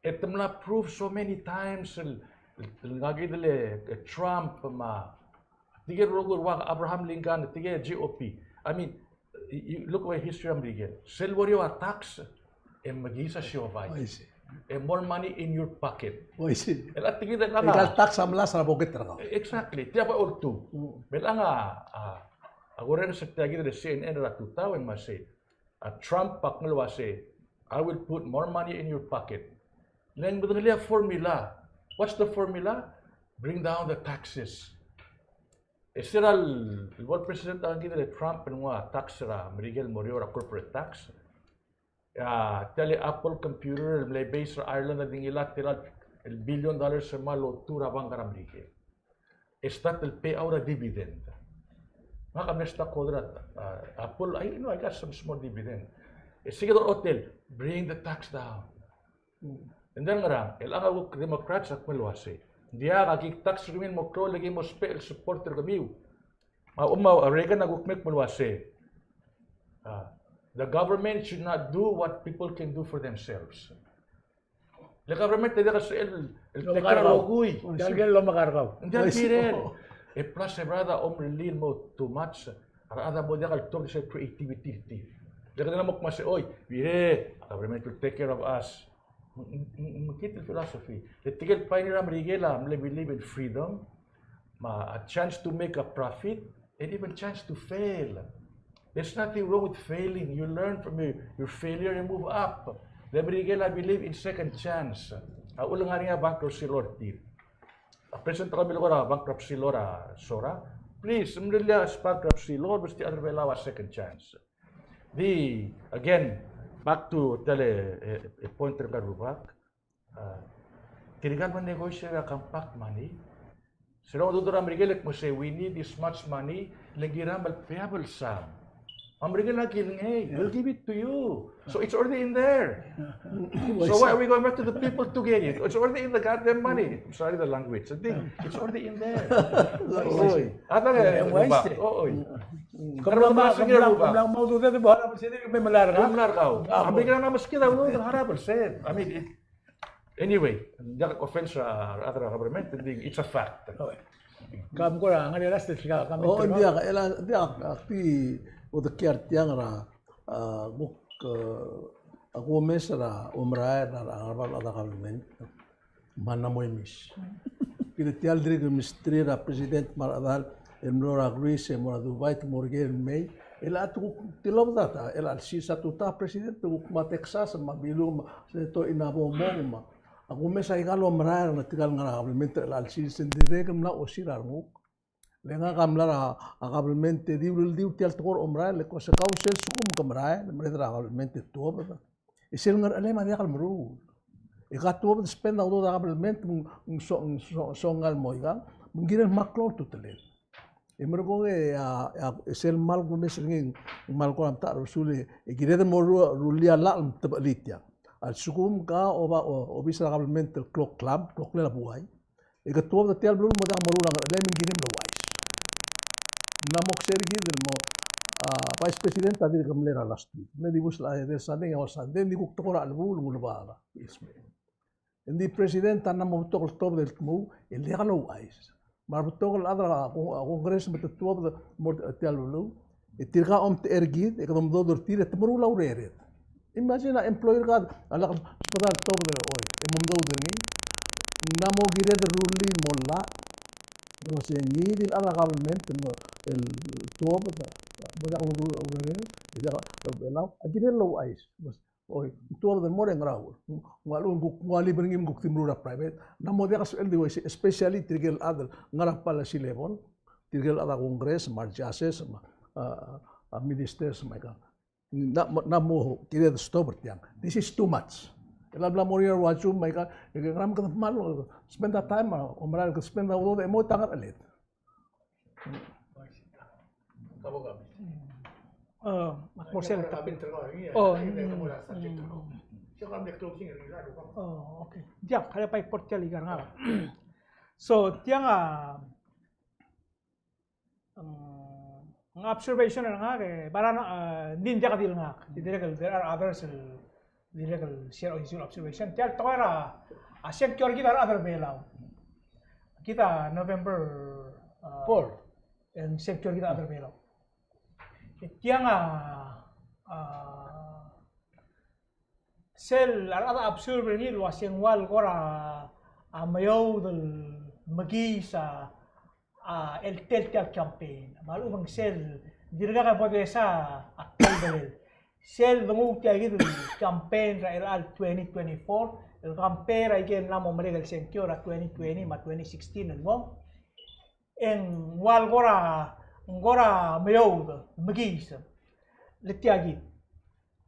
S2: It prove so many times Trump Tige Abraham Lincoln, Tige GOP. I mean, you look at history of Miguel. Silverio attacks and Magisa Shiovai. And more money in your pocket.
S3: Tax amlas na pocket ra.
S2: Exactly. Tiapa or two. Belanga agora sa tagi de CNN ra tutaw and say Trump paknalwa say I will put more money in your pocket. Then with formula. What's the formula? Bring down the taxes. Estiral el president ang de Trump and tax ra Miguel Moreira corporate tax. Tele Apple computer may base sa Ireland na dingilat tiral $1 billion sa malo tura bang karamrike. Estat el payout a dividend. Mga kami stockholder Apple, I got some small dividend. Sige do hotel, bring the tax down. And then nga el ang Democrats at malwasi. Dia kaki tax rumin mo kro lagi mo spell supporter kami. Reagan nagukmek malwasi. The government should not do what people can do for themselves. The government tidak kasi el teknologi.
S1: Dalgan lo makarkaw.
S2: Hindi pirel. Plus brother relin mo too much. Arada mo dia kaltog sa creativity. Dia na mo kumasi oy, bire, government will take care of us. Makita philosophy. The tigil pa nila Marigela, they believe in freedom, a chance to make a profit, and even chance to fail. There's nothing wrong with failing. You learn from your failure and move up. The Marigela believe in second chance. Ulang nga bankruptcy law tip. Present kami lora bankruptcy law Sora. Please, mlilas bankruptcy law, basti other a second chance. Again, back to a point of Garubak. Tinigan man negotiate compact money. Sino dudura Marigela mo say we need this much money, lagira malpayable sum. Marigela killing, we'll give it to you. So it's already in there. So why are we going back to the people to get it? It's already in the goddamn money. I'm sorry the language. It's already in there. Oy. Ata
S1: Kamlang mau tuh tadi bahwa apa sih ini melarang.
S2: Marigela na mas kita ulo harapal said. I mean anyway, tidak offense other government, it's a fact.
S1: Kamu kurang ada rasa sih kamu.
S3: Oh dia akti udah kiar tiang ra aku mesra umrah na arabal ada government mana mo emis. Kita tial diri ke mistri ra president maradal emlora Greece emlora Dubai morgen May ela tu tilaw data ela si satu ta president tu ma Texas ma bilum seto inabomong ma aku mesa ingalo umrah na tigal nga government ela si sendiri kemla osirar mo lenga kamlara government di tial tor umrah le ko sa council sukum kamra le mredra government to ba isil ngar ale ma dia kalmru ikato spend auto da government songal moiga mungiran maklo tutelel emergo isel mal ko mesingin mal ko am ta rusule igire mo rulia la tabalitia al sukum ka o bisa government clock club clock la buai ikato da tial blur mo da marula le minginem lo wai namok sergi del mo vice president tadi kamlera last week ne dibus la del sande o sande di kuk tokora albu lubala isme indi president tanam mo tokol top del mu el legalo wais mar tokol adra congress met top mo tialulu itirga ergid ekdom dodor tire tmuru laureret imagine employer kad ala hospital top del oy emum dodor ni namo gire de ruli molla no se ngidil ala government no el tuoba da bodak urere ida belau agire low ice bas oi tuoba del more ngrau ngalu ngali bringim guk timrura private namo dia kas el di especially trigel adal ngarap pala si level trigel ada kongres marjases a ministers mereka namo kira stop tiang this is too much. Ela bla morir waju mereka gram kan mal spend that time omral ke spend all the mo tangat alit.
S4: Morsel tapi. Okay. Dia kaya pa portia ligar nga. So tiang ang observation nga ke para din dia kadil nga. There are others lyrical share of observation. Tial toera asyik kyor kita other belau. Kita November 4 and sector kita other belau. Tiang sel ada observer ni luas yang wal kora amayaw del magi sa el tel campaign. Malu bang sel dirga ka pode sa akal belel. Sel bangu kaya gitu campaign ra 2024 el campaign ra igen namo maregal senkyo ra 2020 ma 2016 no en wal gora meoud magis letiagi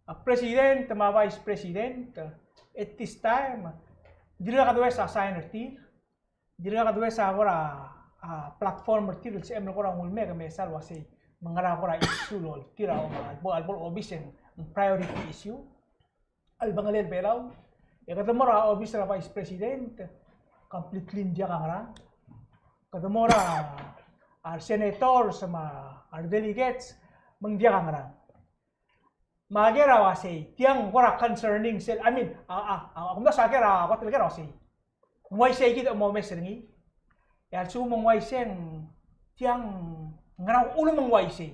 S4: a president ma vice president at this time dira ka duesa signer ti dira ka duesa agora platform ti se em gora ngul mega mesal wasi mangara gora isu lol tira o albol obisen priority issue al bangalel belaw kadamora obis ra vice president completely dia kangara kadamora al senator sama al delegates mangdia kangara magera wasi tiang gora concerning sel I mean akunda sakera wat legera wasi moy sei kita mo meserngi ya sumong wai seng tiang ngarau ulo mong wai sei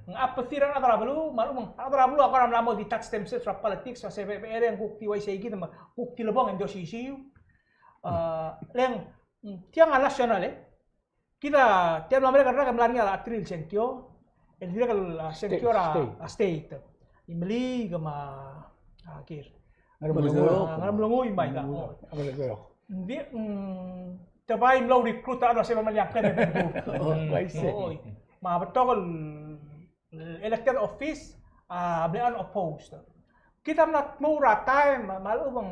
S4: ng apathiran adrablu malum adrablu ako ram lamo di touch themselves from politics sa CBR ang kukti way say kita kukti labong ang dosisiu leng tiang national kita tiang mereka kan melani ala atril senkyo el dia kal senkyo ra state imli gama akir ngarmulungoy may ga hindi tabay mlaw recruit ano sa mamayang kan mabetokol elected office be unopposed. Kita not mura time malubang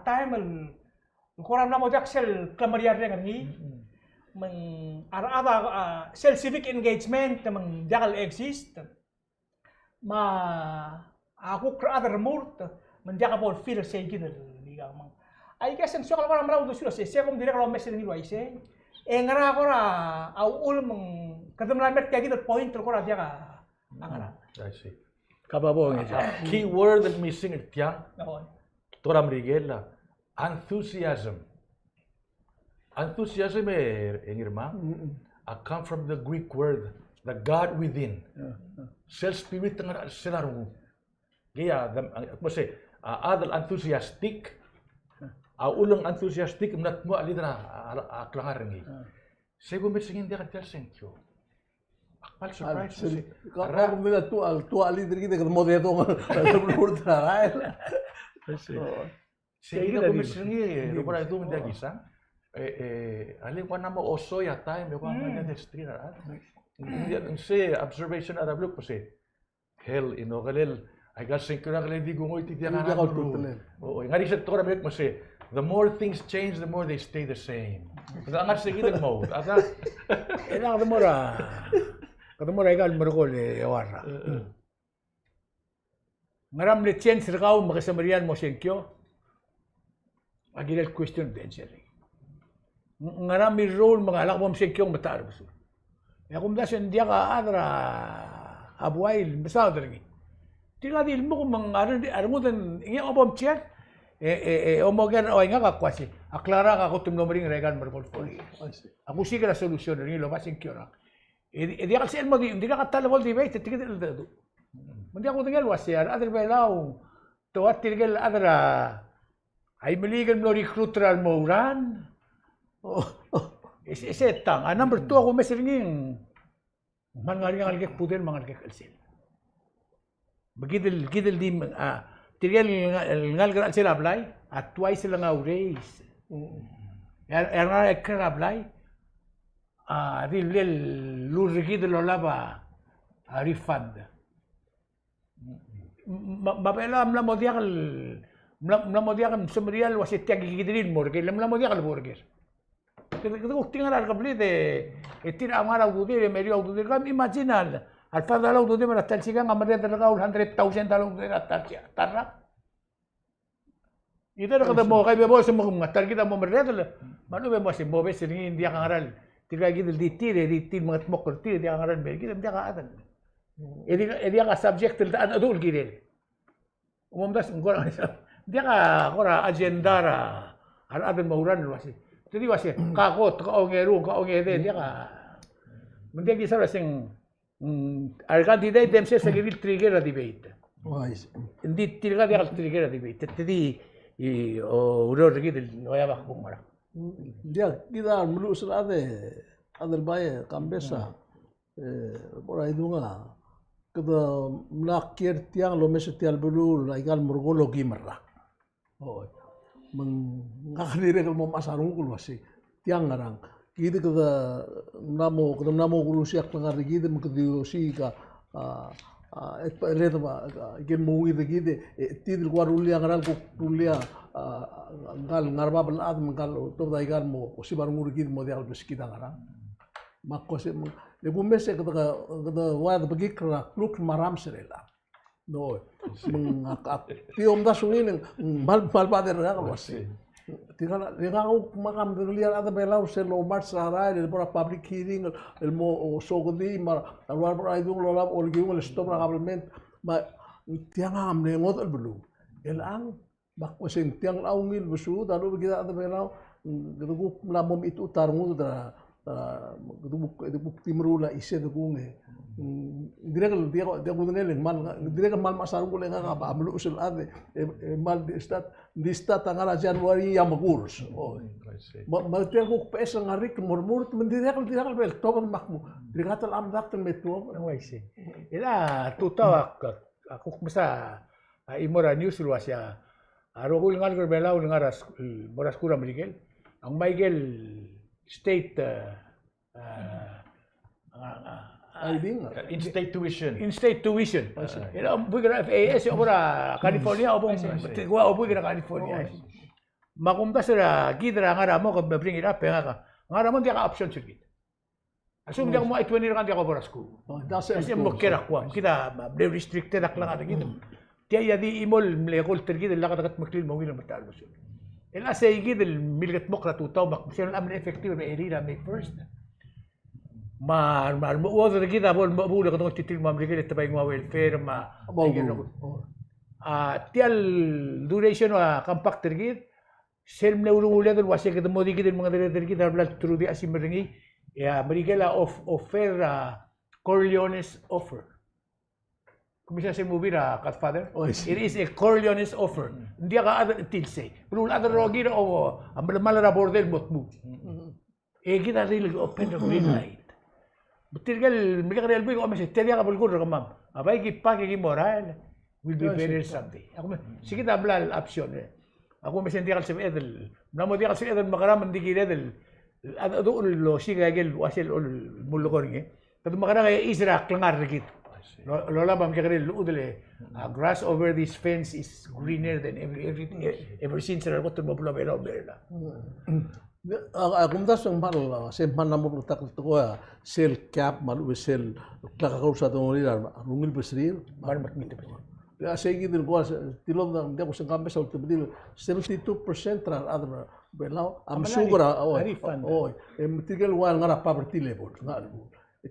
S4: time kurang na mo jaksel klamariar dengan ni meng ada self civic engagement meng jakal exist aku other murt menjaga bol feel say gitu liga mang ai kasi so kalau orang merau sudah saya kong dire kalau message ni lo ise ngara kora au ul meng kadam lamet kayak gitu point kora dia ka angara
S2: I see.
S1: Kababo ngi.
S2: Key word that missing it tiang. Toram rigela enthusiasm. Enthusiasm irma come from the Greek word the God within. Self spirit nga selaru. Kaya kasi adal enthusiastic ulang enthusiastic menat mo alida na aklangar ngi. Sebo missing dia kan senkyo. Akpal surprise.
S3: Kalau kita tu ali diri kita ketemu dia tu bertrail.
S2: Sehingga missing ni rupanya itu menjadi kisah. Ali ko na mo oso ya time ko ang na street na. Say observation ada blue kasi hell inogalel I got senkyo na kalay di gungoy ti dia kana. Oo, ngari sa tora mek mo say the more things change, the more they stay the same. Kasi angat sige din mo. Ata,
S1: kadamora igal mergol ewarra. Ngaram le change rakaw makasamarian mo senkyo. Agilal question densely. Ngaram mi role mga alak mo senkyo matar besul. Ya kum dasen dia ka adra abuail besal dergi. Tila di ilmu kum armudan ingi obom chat omogen o nga kakwasi aklara ka kutum nomering regan mergol poli aku sih kira solution ni lo masing kyora dia kasi mo di ka talabol di bait tikit el do mandi aku tinggal wasiar adar belaw to at tinggal adara ay maligan mo recruiter al mauran Ese tang. Number 2 ako mesringing mangaring algek pudel mangalgek alsil. Begidel di tirgal ngalgal alsil ablay at twice lang raise. Erna ekra ablay dil lurigid lolaba refund. Mabela mlamodiakal semrial wasitiag gigidrin morgue mlamodiakal burger. Kita tinggal al kabli de tira amara udire merio udire kam imaginal al fadala udire mara talsigan amare talaga 100,000 dalong udire atarya tarra. Ito na kada mo kay bebo sa mga target mo meredel manu be mo si bobe siringi india kangaral tira gidil di tire mga tmok tire dia kangaral be gidil dia ka atan. Edi ka subject til adul gidil. Umamdas ngora dia ka kora agenda ra al adan mauran wasi. Jadi wasi kakot ka ongeru ka ongede dia ka. Mendia gisa rasing al candidate themselves agil trigger a debate.
S3: Wise.
S1: Indi tirga dia trigger a debate. Jadi uror gidil waya bak bumara.
S3: Dia kita mulu selade adal baye kambesa ora idunga kada mlakir tiang lo mesetial bulu laigal murgologi marra. Oh. Mengakadire kalau mau masarung kul wasi tiang ngarang kita kada namo kulu siak tengar kita mengkediu si ka leta ba gen mau kita kita tidil kuarulia ngarang kurulia ngal ngarba belad mengkal to daigar mo si barungur kita mo dial bes kita ngarang makko se le bumese kada wad bagi kra kluk maram serela no tiom da sungin mal pader ga wasi tinggal aku makam lihat ada belau selo march sarai el por public hearing el mo sogdi mar alwar por aidung lola olgi ul stop probablement ma tiang am ne ngot el belu el ang bak wasin tiang aungil besu dalu kita ada belau gedu lamom itu tarmu da gedu bukti merula ise de kunge direkal dia gudengel direkal mal masarung ko lenga ka ba amlu usul ade mal di stat tanggal Januari yang magurus maltel ko pesa ngarik murmur direkal bel tobang makmu direkal am dakten metu
S1: Waisi. Ila tutawak aku masa imora news luasya arogul ngal belau ngaras moras kura Miguel ang Miguel state
S2: in state tuition.
S1: In state tuition. Bukan FAS obra California obong tigwa obu kira California. Makumba sira gidra ngara mo ko bring it up nga ngara mo dia ka option circuit. Asum dia mo I-20 kan dia ko boras ko. Kasi mo kira ko kita restricted ak lang gitu. Dia jadi imol mlekol tergid la kadat maklil mo wila matal mo. Ila say gid milgat mokra tutaw bak sila amn effective na erira May 1st. Ma wala kita bol mabula katong titil mamrigil tabay ng welfare ma tial duration wa compact tergid sel mneurulan dal wasi kita mo digid mga tergid habla trudi asim ringi ya marigela offer Corleone's offer. Kumisa sa movie na Godfather, it is a Corleone's offer. Hindi ka ada tilse. Pero ada rogi na ang malamala bordel motmu. Kita really open the green light. Betirgal mereka real big omes tedia ka bulgur ka mam. Abay ki pagi ki moral will be better someday. Ako sige ta blal option. Ako me senti kal sa edel. Namo di kal sa edel makaram di ki edel. Ado lo siga gel wasil mulugor ngi. Tadu makara kay Israel klangar git. Lola bam kaya udele grass over this fence is greener than everything ever since ra ko tumo pula bela.
S3: Aku mdas ang mal sempan namu tak to sel cap malu sel klakau sa to ngira rungil besrir
S1: Mar matmite pa.
S3: Ya segi din ko tilom na dia ko sa kambe sa ultimo 72% tra adra belau am sugra tigal wan ngara poverty level ngalu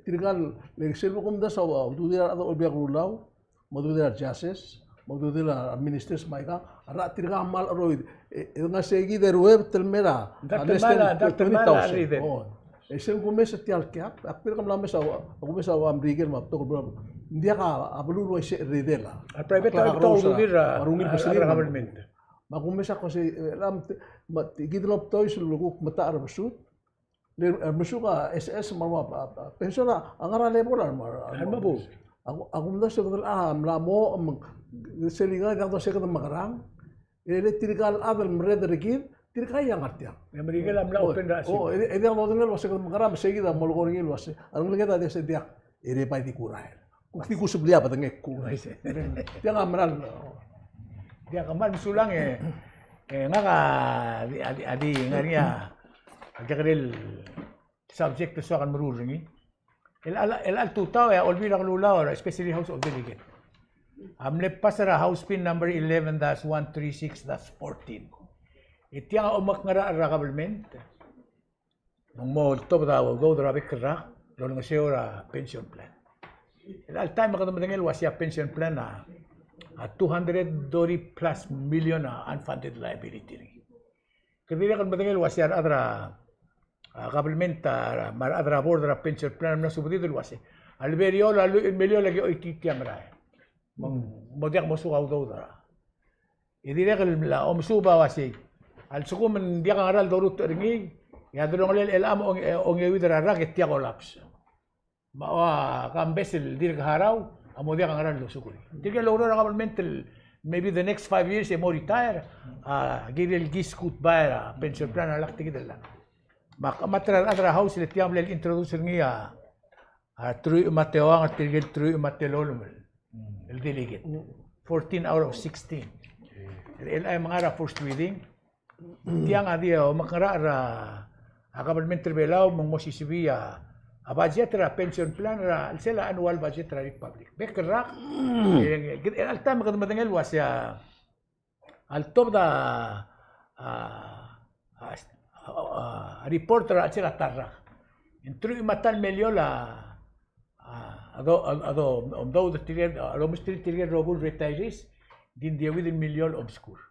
S3: tigal le sel ko mdas aw du dia ado biak rulau modu dia justice modu dia ministers maika ara tirga mal roid nga segi der web telmera
S1: Mala ride.
S3: Ese começa a ter que a pira como lá começa a ambrigar mas todo bro dia ka abulu ro ese ridela
S1: A private to udir government.
S3: Makumisa kasi lam gidlop toy suluguk mata arbasut. Bersuka SS marwa pensiona angara lepolan mar.
S1: Mabu.
S3: Aku mda sekadal lamo selinga gak to sekadal makarang. Ele tirikal adal mereda rekir tirikay yang artiang.
S1: Yang mereka lamla open rasi.
S3: Oh, ini yang mau dengar was sekadal makarang segida molokor ngil was. Ang lagi tadi setiak. Ini pai dikurai. Kukti ku sebelia apa tengek ku. Dia ngamaran.
S1: Dia kemarin sulang ngaka adi ngarinya agakadil subject to akan merurungi. El tutao ya olvida lulaw especially House of Delegates. Amle pasara House Pin number 11-136-14. Iti ang umak ngara government. Nung mo to daw go drabe kra lo nga siya pension plan. El time makadumdengel wasya pension plan na $200 plus million unfunded liability. Kadiri kan badengel wasya adra government mar adra board adra pension plan na subdito wasi. Alberio la million lagi oikitiang ra. Modiak mo sukaw daw dara. Idire kal la omsuba wasi. Al sukum dia kan aral dorut ringi ya dorong el am ong yewidra ra ketia collapse. Mawa kambesel dir haraw Amodia kan aral lo sukuri. Tiga logro na government maybe the next 5 years mo retire. Girel giskut bayar pension plan alak tigid la. Matra adra house le tiam le introduce ngia true mateo ang tigil true matelolum el delegate. 14 out of 16. El ay mangara first reading. Tiang adio makara government rebelaw mong mosisibia a budget ra pension plan ra sila annual budget ra republic bekra al tam kad madengel wasya al top da report ra sila tarra intru matal meliola ado omdo de tiger alo mistri tiger robul retirees din dia within million obscure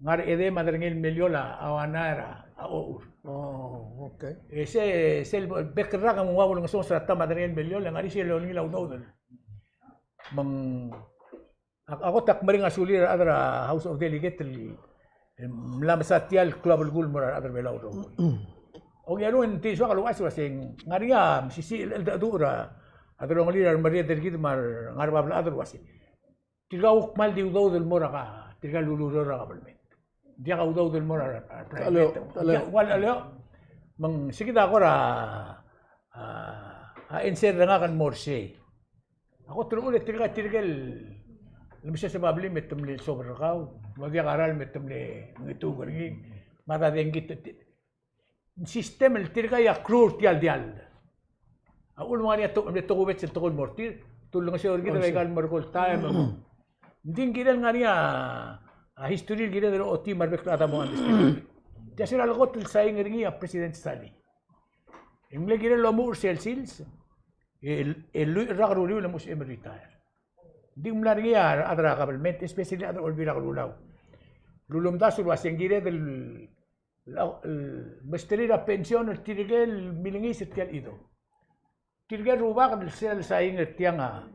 S1: ngar ede madengel meliola awanara aur.
S3: Oh, okay.
S1: Sel bekra ka mong wawal ng song sa tama din milyon lang ari sila ngilaw daw. Ako tak maring asuli adra House of Delegates lam sa tial club gul mura adra melaw daw. Og yano inti so kaluwas wasing ngaria sisi dura adra ng leader Maria Delgid mar ngarbabla adra wasi. Tigaw mal diw daw del mura ka tigal luluro ra government. Dia kau daw del mora wala mang sige da ko ra insert nga kan morse ako tulo ulit tirgal lumisa sa babli metum le sobre kaw magya karal metum le ngito gari mata dengit sistem el tirga ya crur tial dial ako mo niya to ko bet sa tokol mortir tulong siya orgid ay gal markol time din giral nga niya history gira de oti marbek ata mo understand. Ya sila lagot el saying ringi a President Stalin. Imle gira lo mo sel sils. El ragro lo mo si retire. Di mla ringi adra government especially adra olbira lulaw. Lulum da sul waseng gira del mesteri la pension el tirgel milingi setial ido. Tirgel rubak del sel saying el tianga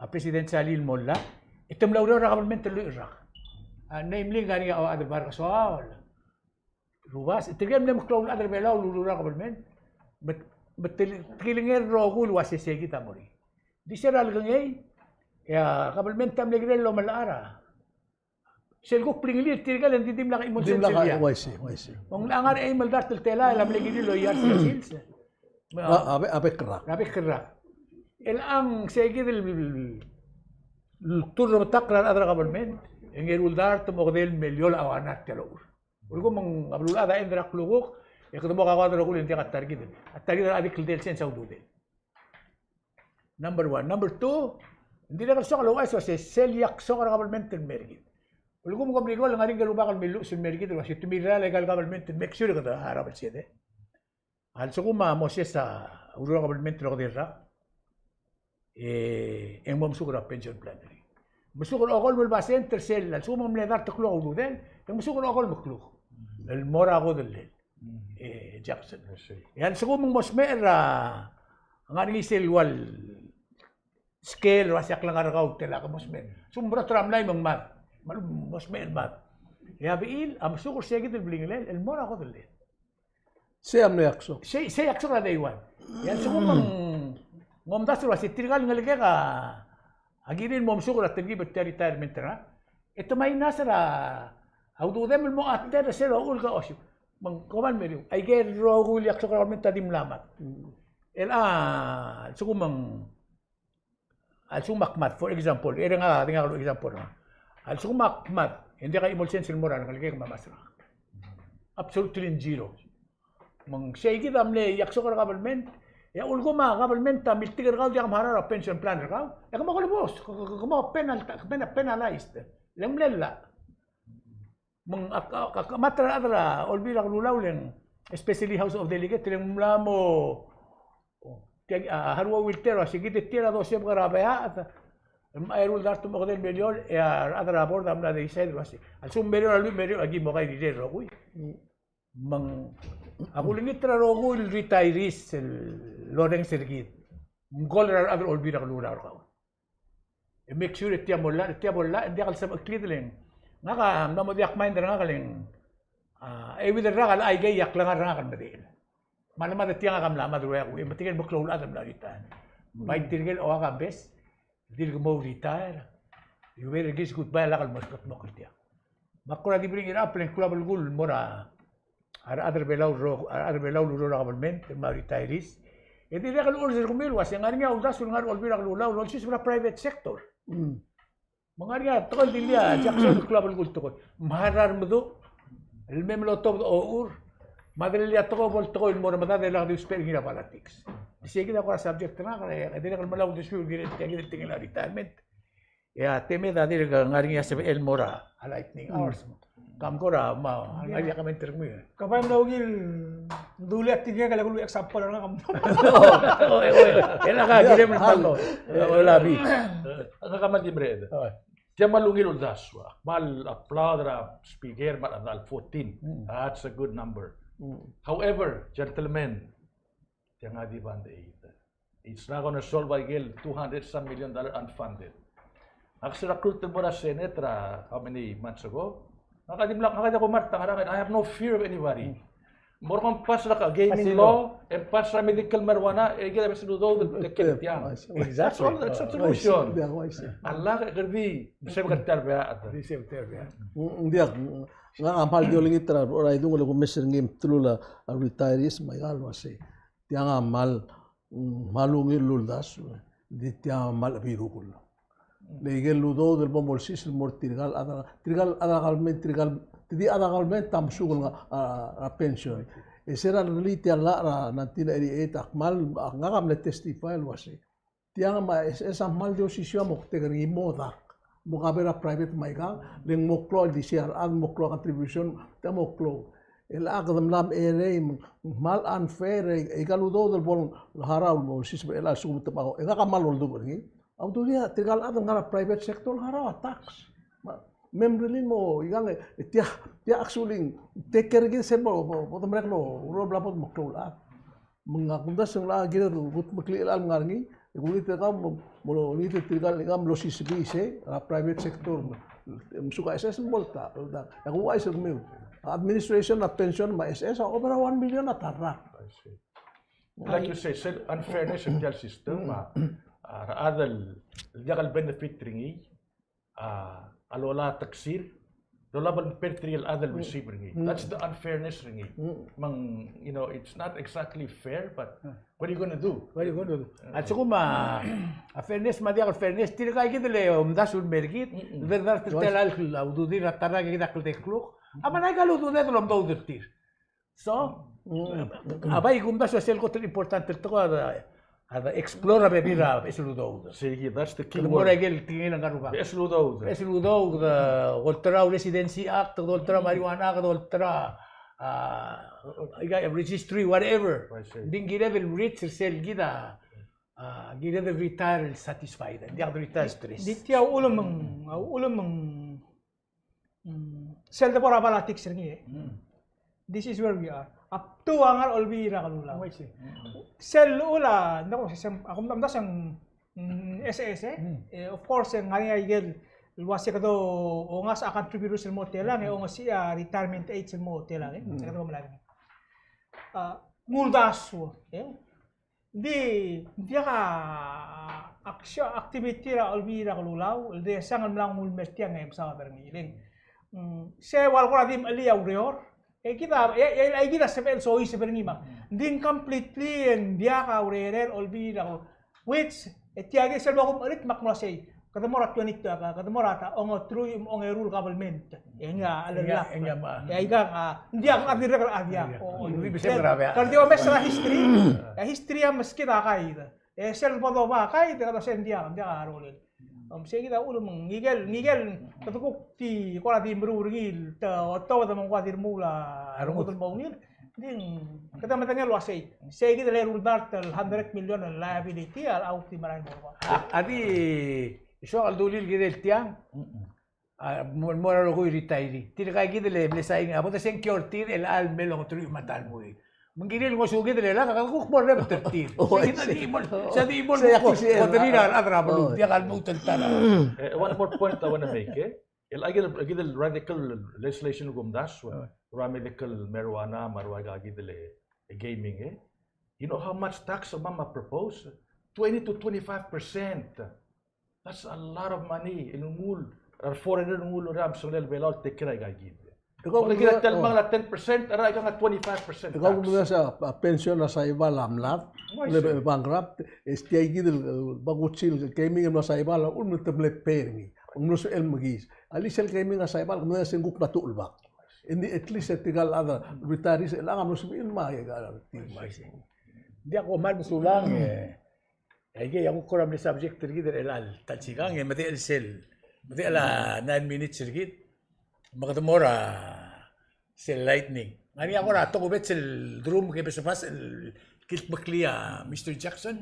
S1: a President Stalin molla. Item lauro government lo irak. Namely gani aw adar bar kasawal rubas tigam nem klaw adar belaw lulura government but kilingер rogul wasese kita mori diseral gangay ya government tam legrel lo malara selgo pringli tigal and didim la imon
S3: selya wasi
S1: mong langar ay maldar tela lam legri lo yar sils
S3: abe kra
S1: el ang segi del turno takrar adar government Engel uldar to model melhor ao anak telo. Ulgo mang ablulada endra klugok e kdo ka kadro kul inti katar gid. Atar adik del sen saudu del. Number 1, number 2, hindi na so kalo aso se selyak so ka government mergid. Ulgo mo kompligo lang aring galu bakal milu sun mergid was to mira legal government make sure ka harap siede. Al so kuma mo sa uro government ro dirra. En mom sugura pension plan. مسوق الأقل بالباسين ترسل السوم من دار تخلو أولودين مسوق الأقل مخلوق المورا غود الليل جاكسون يعني سوق من مسمير غاني يسيل وال سكيل واسيق لغار غاو تلا مسمير سوم برا ترام لاي من مات مسمير مات Ya biil am sukur siya gid blinglen el mora ko dele.
S3: Siya amne yakso.
S1: Siya yakso na daywan. Yan sukur ngom dasur wasi tirgal ngalge ka agirin mom sukur at tigi bet retirement na. Ito may nasara audu dem mo atter sero ulga osyo. Mang koman meriu. Ay ger rogul yakso ka menta dim lamat. El sukur al sumakmat for example, nga tinga example na. Al sumakmat, hindi ka emulsion silmoran kalgay mamasra. Absolutely zero. Mang siya amle yakso ka government, ya ulgo ma government ta miltiger ka diya kamahara pension plan ka. Ya kamo kalubos, kamo penalized. Lemlela. Mang matra adra olbira lulawlen, especially House of Delegates lemlamo harwa wiltero sigit tira 12 grabea Aerul dartum mo del milyon adra bord amna de said wasi al sum milyon agi mo kay dire rogoy mang ako linitra rogoy retirees loreng sergit ngol adra olbira lura ka make sure tiya molla ndi kal sa klidlen nga mo diak mind nga kaling with ragal ay gayak lang nga madil Malama da tiang akam lama dulu aku, yang penting kan berkeluar ada melaritan. Baik tinggal orang abis, dia mau retire, you better get goodbye lakal masuk mau kerja. Makura di bring it up, yang keluar bergul mora, ada belau lulu government, mau retirees. Jadi dia kalau urus kumil was yang harinya udah sungar olbira lulu lalu sih sebenarnya private sector. Mengarnya tol dia, jaksa keluar bergul tu kau, maharar mudu, ilmu melotop or. Madre le tocó por todo el mormada de la de usted politics. Si queda con la subject na kaya dire kal malaw dispute dire tingil tingil retirement. Ya teme da dire ngari sa el mora a lightning hours. Kam kora ma ngari ka men termi.
S4: Kapay mo gil duli at tingil kala ko example na kam.
S1: Ela ka dire mo talo. Wala bi.
S2: Ang kaman di bread. Tiya malungil uldaswa. Mal applaudra speaker mal adal 14. That's a good number. However, gentlemen, it's not going to solve again $200 some million unfunded. Nakasirecruit mo na Senate how many months ago? Nakadimlak ko Marta, I have no fear of anybody. More kung pass na ka gaming law and pass na medical marijuana, get a sinudo the Kentian.
S1: Exactly.
S2: That's a solution. Allah gardi, bisa berterbiya.
S3: Hindi nga ampal dioling itra ora itu ngolo meser ngim tulula retirees magal wase tiang amal malungi luldas di tiang amal birukul legel ludo del bomolsis mor tirgal ada galmen tirgal tidi ada galmen tam sugul nga pension esera reliti alla nanti na eri akmal ngam le testify wase tiang ma esa mal dio sisio mo tegri modak Mukabera private maiga, leng moklo di share an moklo contribution, ta moklo. El agdam lam ere mal unfair e galudo del bon haraw mo sis el asum tabago. E ga mal oldo bergi. Auto dia tegal adam ngara private sector haraw tax. Membrelin mo igang tia actually take care gi sebo bo mereka lo ro blapot moklo la. Mengakunda seng la gira gut mekli al ngarngi. Kung ito ka mo nito tirgal ngam lo sisbise a private sector suka SS bolta ako ay sa meu administration na pension ma SS over 1 million na tarra
S2: like you say unfairness in the system adal legal benefit ringi alola taksir lola benefit adal receive ringi that's the unfairness ringi mang it's not exactly fair but what are you going to do?
S1: At saka a fairness madi ako fairness tira kay kita le dasul mergit verdad telal audu dir tarra kita kluk ama na galu do dedo do dirtir so abay gumda social ko importante to ada explore bebira esludo
S2: sige that's the key
S1: word mora gel tingin ang karuba
S2: esludo
S1: ultra residency act ultra marijuana ultra registry whatever din girevel rich sel gida girevel retire satisfied di ako retire stress
S4: di tiya ulam sel de pora politics ringi this is where we are up to angar olbira kalula sel ula ndako ako namdas ang SS of course ang ngani ay gel luas ka do o ngas akan contribute sa mo telang o ngas retirement age sa mo telang sa ka malagi nguldas di dia ka aksya activity ra olbira kalulaw de sangan lang mulmes tiang ngem sa berngilin se wal ko radim ali aurior kita sebel so is bernima din completely and dia ka aureren olbira which etiage selwa ko alit maknosay kadamora 20 ka kadamora ta ong true ong rule government enga alala enga dia ang adirek adia
S1: hindi bisa grabe
S4: kalau mesra history meski ta kai sel bodo ba kai ta sen dia arolin sige kita ulo ngigel katukuk ti kola ti merurgil ta oto da mangwadir mula arungutol bongil din kata matanya luasay sige kita lerul dartel 100 million liability al out ti maray mo
S1: adi iso aldulil gidel tiang mora lo ko retire tira kay gidel le saing abo ta sen kyortir el alme lo tru matal mo mengiril mo sugid le la kakuk mo rem tertir kita di mo sa di mo ko terina adra bulu dia kal mo tentara
S2: one more point I want to make el agil radical legislation gumdas medical marijuana marwaga agil gaming you know how much tax Obama proposed 20 to 25%. That's a lot of money. Inungul, or foreigner nungul ram solel belal tekray gagid. Ikaw kita tel mang la 10%, ara ikaw nga 25%.
S3: Ikaw kung sa pension na sa iba lamlat, lebe bankrupt, STI gidel bagutsil gaming na sa iba la ulmo table permi. Umno so el magis. Ali sel gaming na sa iba kung sa guk patul ba. Hindi at least etigal ada retirees lang amno so in ma ya
S1: dia ko mal sulang Ay ako kuram ni subject tergid elal talsigang mati el sel mati ala 9 minutes tergid makadamora sel lightning ngani ako ra to bet sel drum ke besafas el kilt baklia Mr. Jackson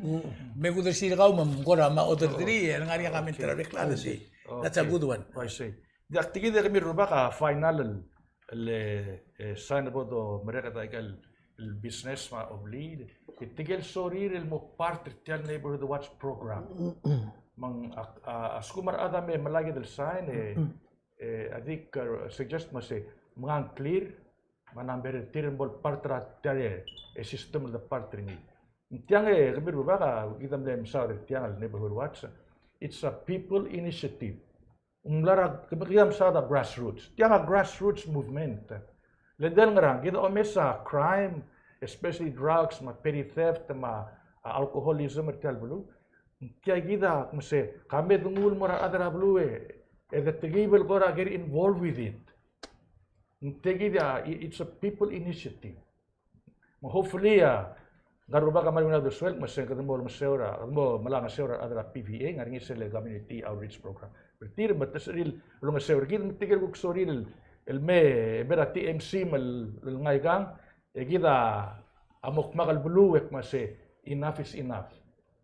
S1: me guder sil gaw mam kora ma other three ngani kami trabeklado si that's a good one
S2: I see di aktigid kami ruba ka final el sign about mereka taikal el business ma obli itigel sorir el mo part del neighborhood watch program mang askumar adame malagi del sign adik suggest mo se mga clear manamber tirembol partra tare system the partring tiang kami ba ka kita mlem sa tiang neighborhood watch it's a people initiative umlara kami sa the grassroots tiang grassroots movement ledel ngarang kita omesa crime especially drugs, petty theft, alcoholism at bulu. Kaya gida mase kami tungul mora adra bulu the tagibel gora get involved with it. Tegida it's a people initiative. Hopefully garuba ka maluna do swel mase kadmo maseura kadmo malanga seura adra PVA ngaringi sele community outreach program. Bertir batasril lunga seura gid tigel ko soril el me bera TMC mal ngaigang Egida amok makal buluwek mase enough is enough.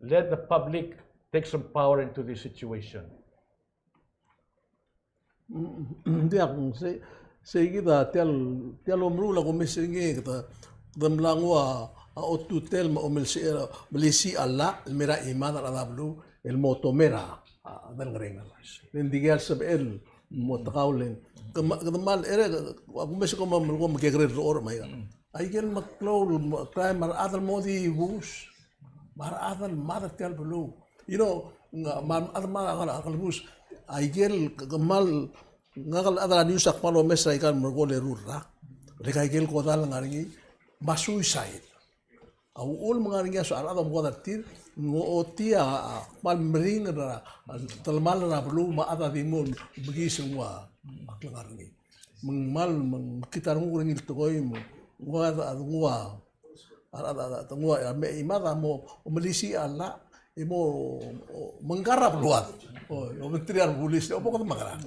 S2: Let the public take some power into this situation.
S3: Hindi akong say kita tel omru la kumisingi kita damlangwa otutel ma Malaysia alla mera imana radablu el motomera dal ngrengal. Nindigal sabel motakawlen. Kamal ere ako mesmo ko magkegred or may Aigel maklaw crime maradal modi bus maradal madatel bulu you know maradal bus aigel kamal ngal adala news akpalo mesra ikan mergole rura rekaigel ko dal ngaringi masuicide au ul ngaringi so ala mo datir ngotia mal mering ra talmal ra bulu ma ada dimon bagi semua aklangaringi mengmal kita nguring itu koy mo gua me imada mo Malaysia alla imo menggarap luar o menteri polis o pokok menggarap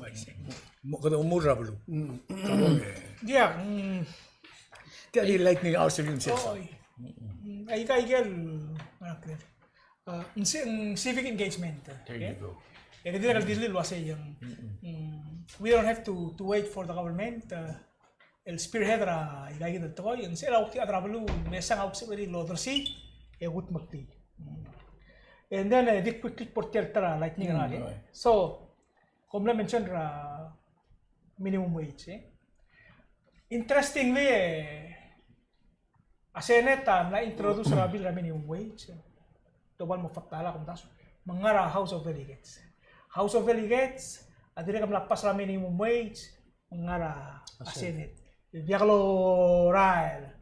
S1: mo kada umur rablu
S4: dia
S1: dia lightning hours yung sel
S4: ay kaigel civic engagement
S2: There you go.
S4: Kaya hindi na kalidili luwasay yung we don't have to wait for the government el spearhead ra ilagay na ito yung sila ukti at rabalu mesang ako sa wali lodersi gut magti and then dik quick portel tara lightning ra so como la mention minimum wage. Interestingly, a Senate na introduce ra bill minimum wage. Tobal mo fatala kung taso. Mangara House of Delegates. House of Delegates, adire kam lapas ra minimum wage, mangara a Senate. Diaglo Rael.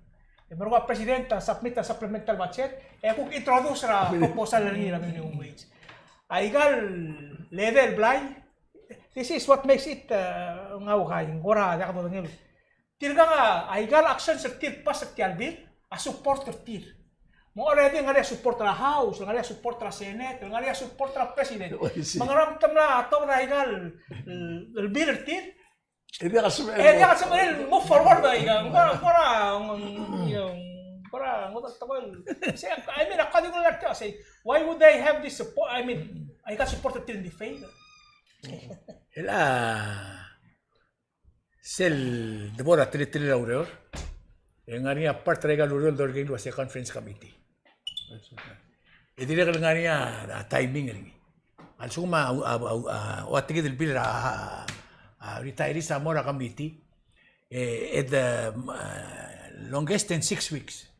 S4: Pero ang presidenta submit a supplemental budget, kung introduce ra proposal nila minimum wage. Aigal level blay. This is what makes it ngawkay, ngora da ka ngil. Tirga nga aigal action sa tir pas sa bill, a support tir. Mo already nga support ra House, nga support ra Senate, nga support ra President. Mangaramtam na ato na aigal el bill tir.
S3: Hindi ka sabihin
S4: Eh, di ka sabihin, move forward ba? Para I mean, according to that, say, why would they have this support? I mean, I got supported till the fail.
S1: Sel, Deborah, tili laureur. Yang ngani apart rega laureur dorgeng dua conference committee. Jadi dia ngani timing ini. Alsuma waktu kita bil retirees Zamora committee at the longest in 6 weeks.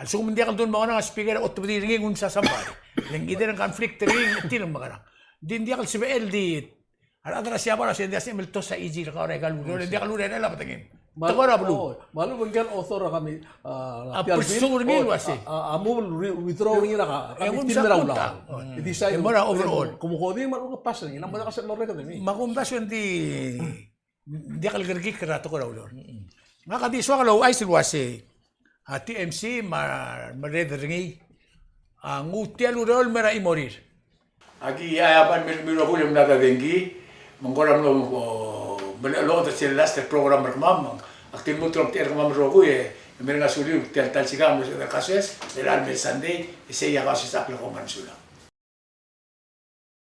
S1: Alsuma hindi ka doon mga speaker at tingin kung sasambari. Lang ito ng conflict ring tinong mga. Hindi ka sabi LD. Ada siapa lah saya dia meltos sa easy ka ora galu. Hindi ka luren ala patingin. Tagora blu.
S3: Malu bengkel author kami.
S1: Persur ngil wasi.
S3: Amu withdraw ngira ka. Kami tinraw lang. Decide
S1: mora overall.
S3: Kumukodi malu pas ni. Namo ka sa lore ka ni.
S1: Makumbasyon di ka gergi kerato ko raw. Maka di so kalau ay silwasi. TMC maredringi. Ngutial urol mera imorir. Aquí ayaban miro hulum nada dengi. Mengkoram lo sa last program rekmam. Aktin mo trop ter rekmam rogo merenga suli tal sigam kasus del alme Sunday ese ya kasus aplo ko mansula.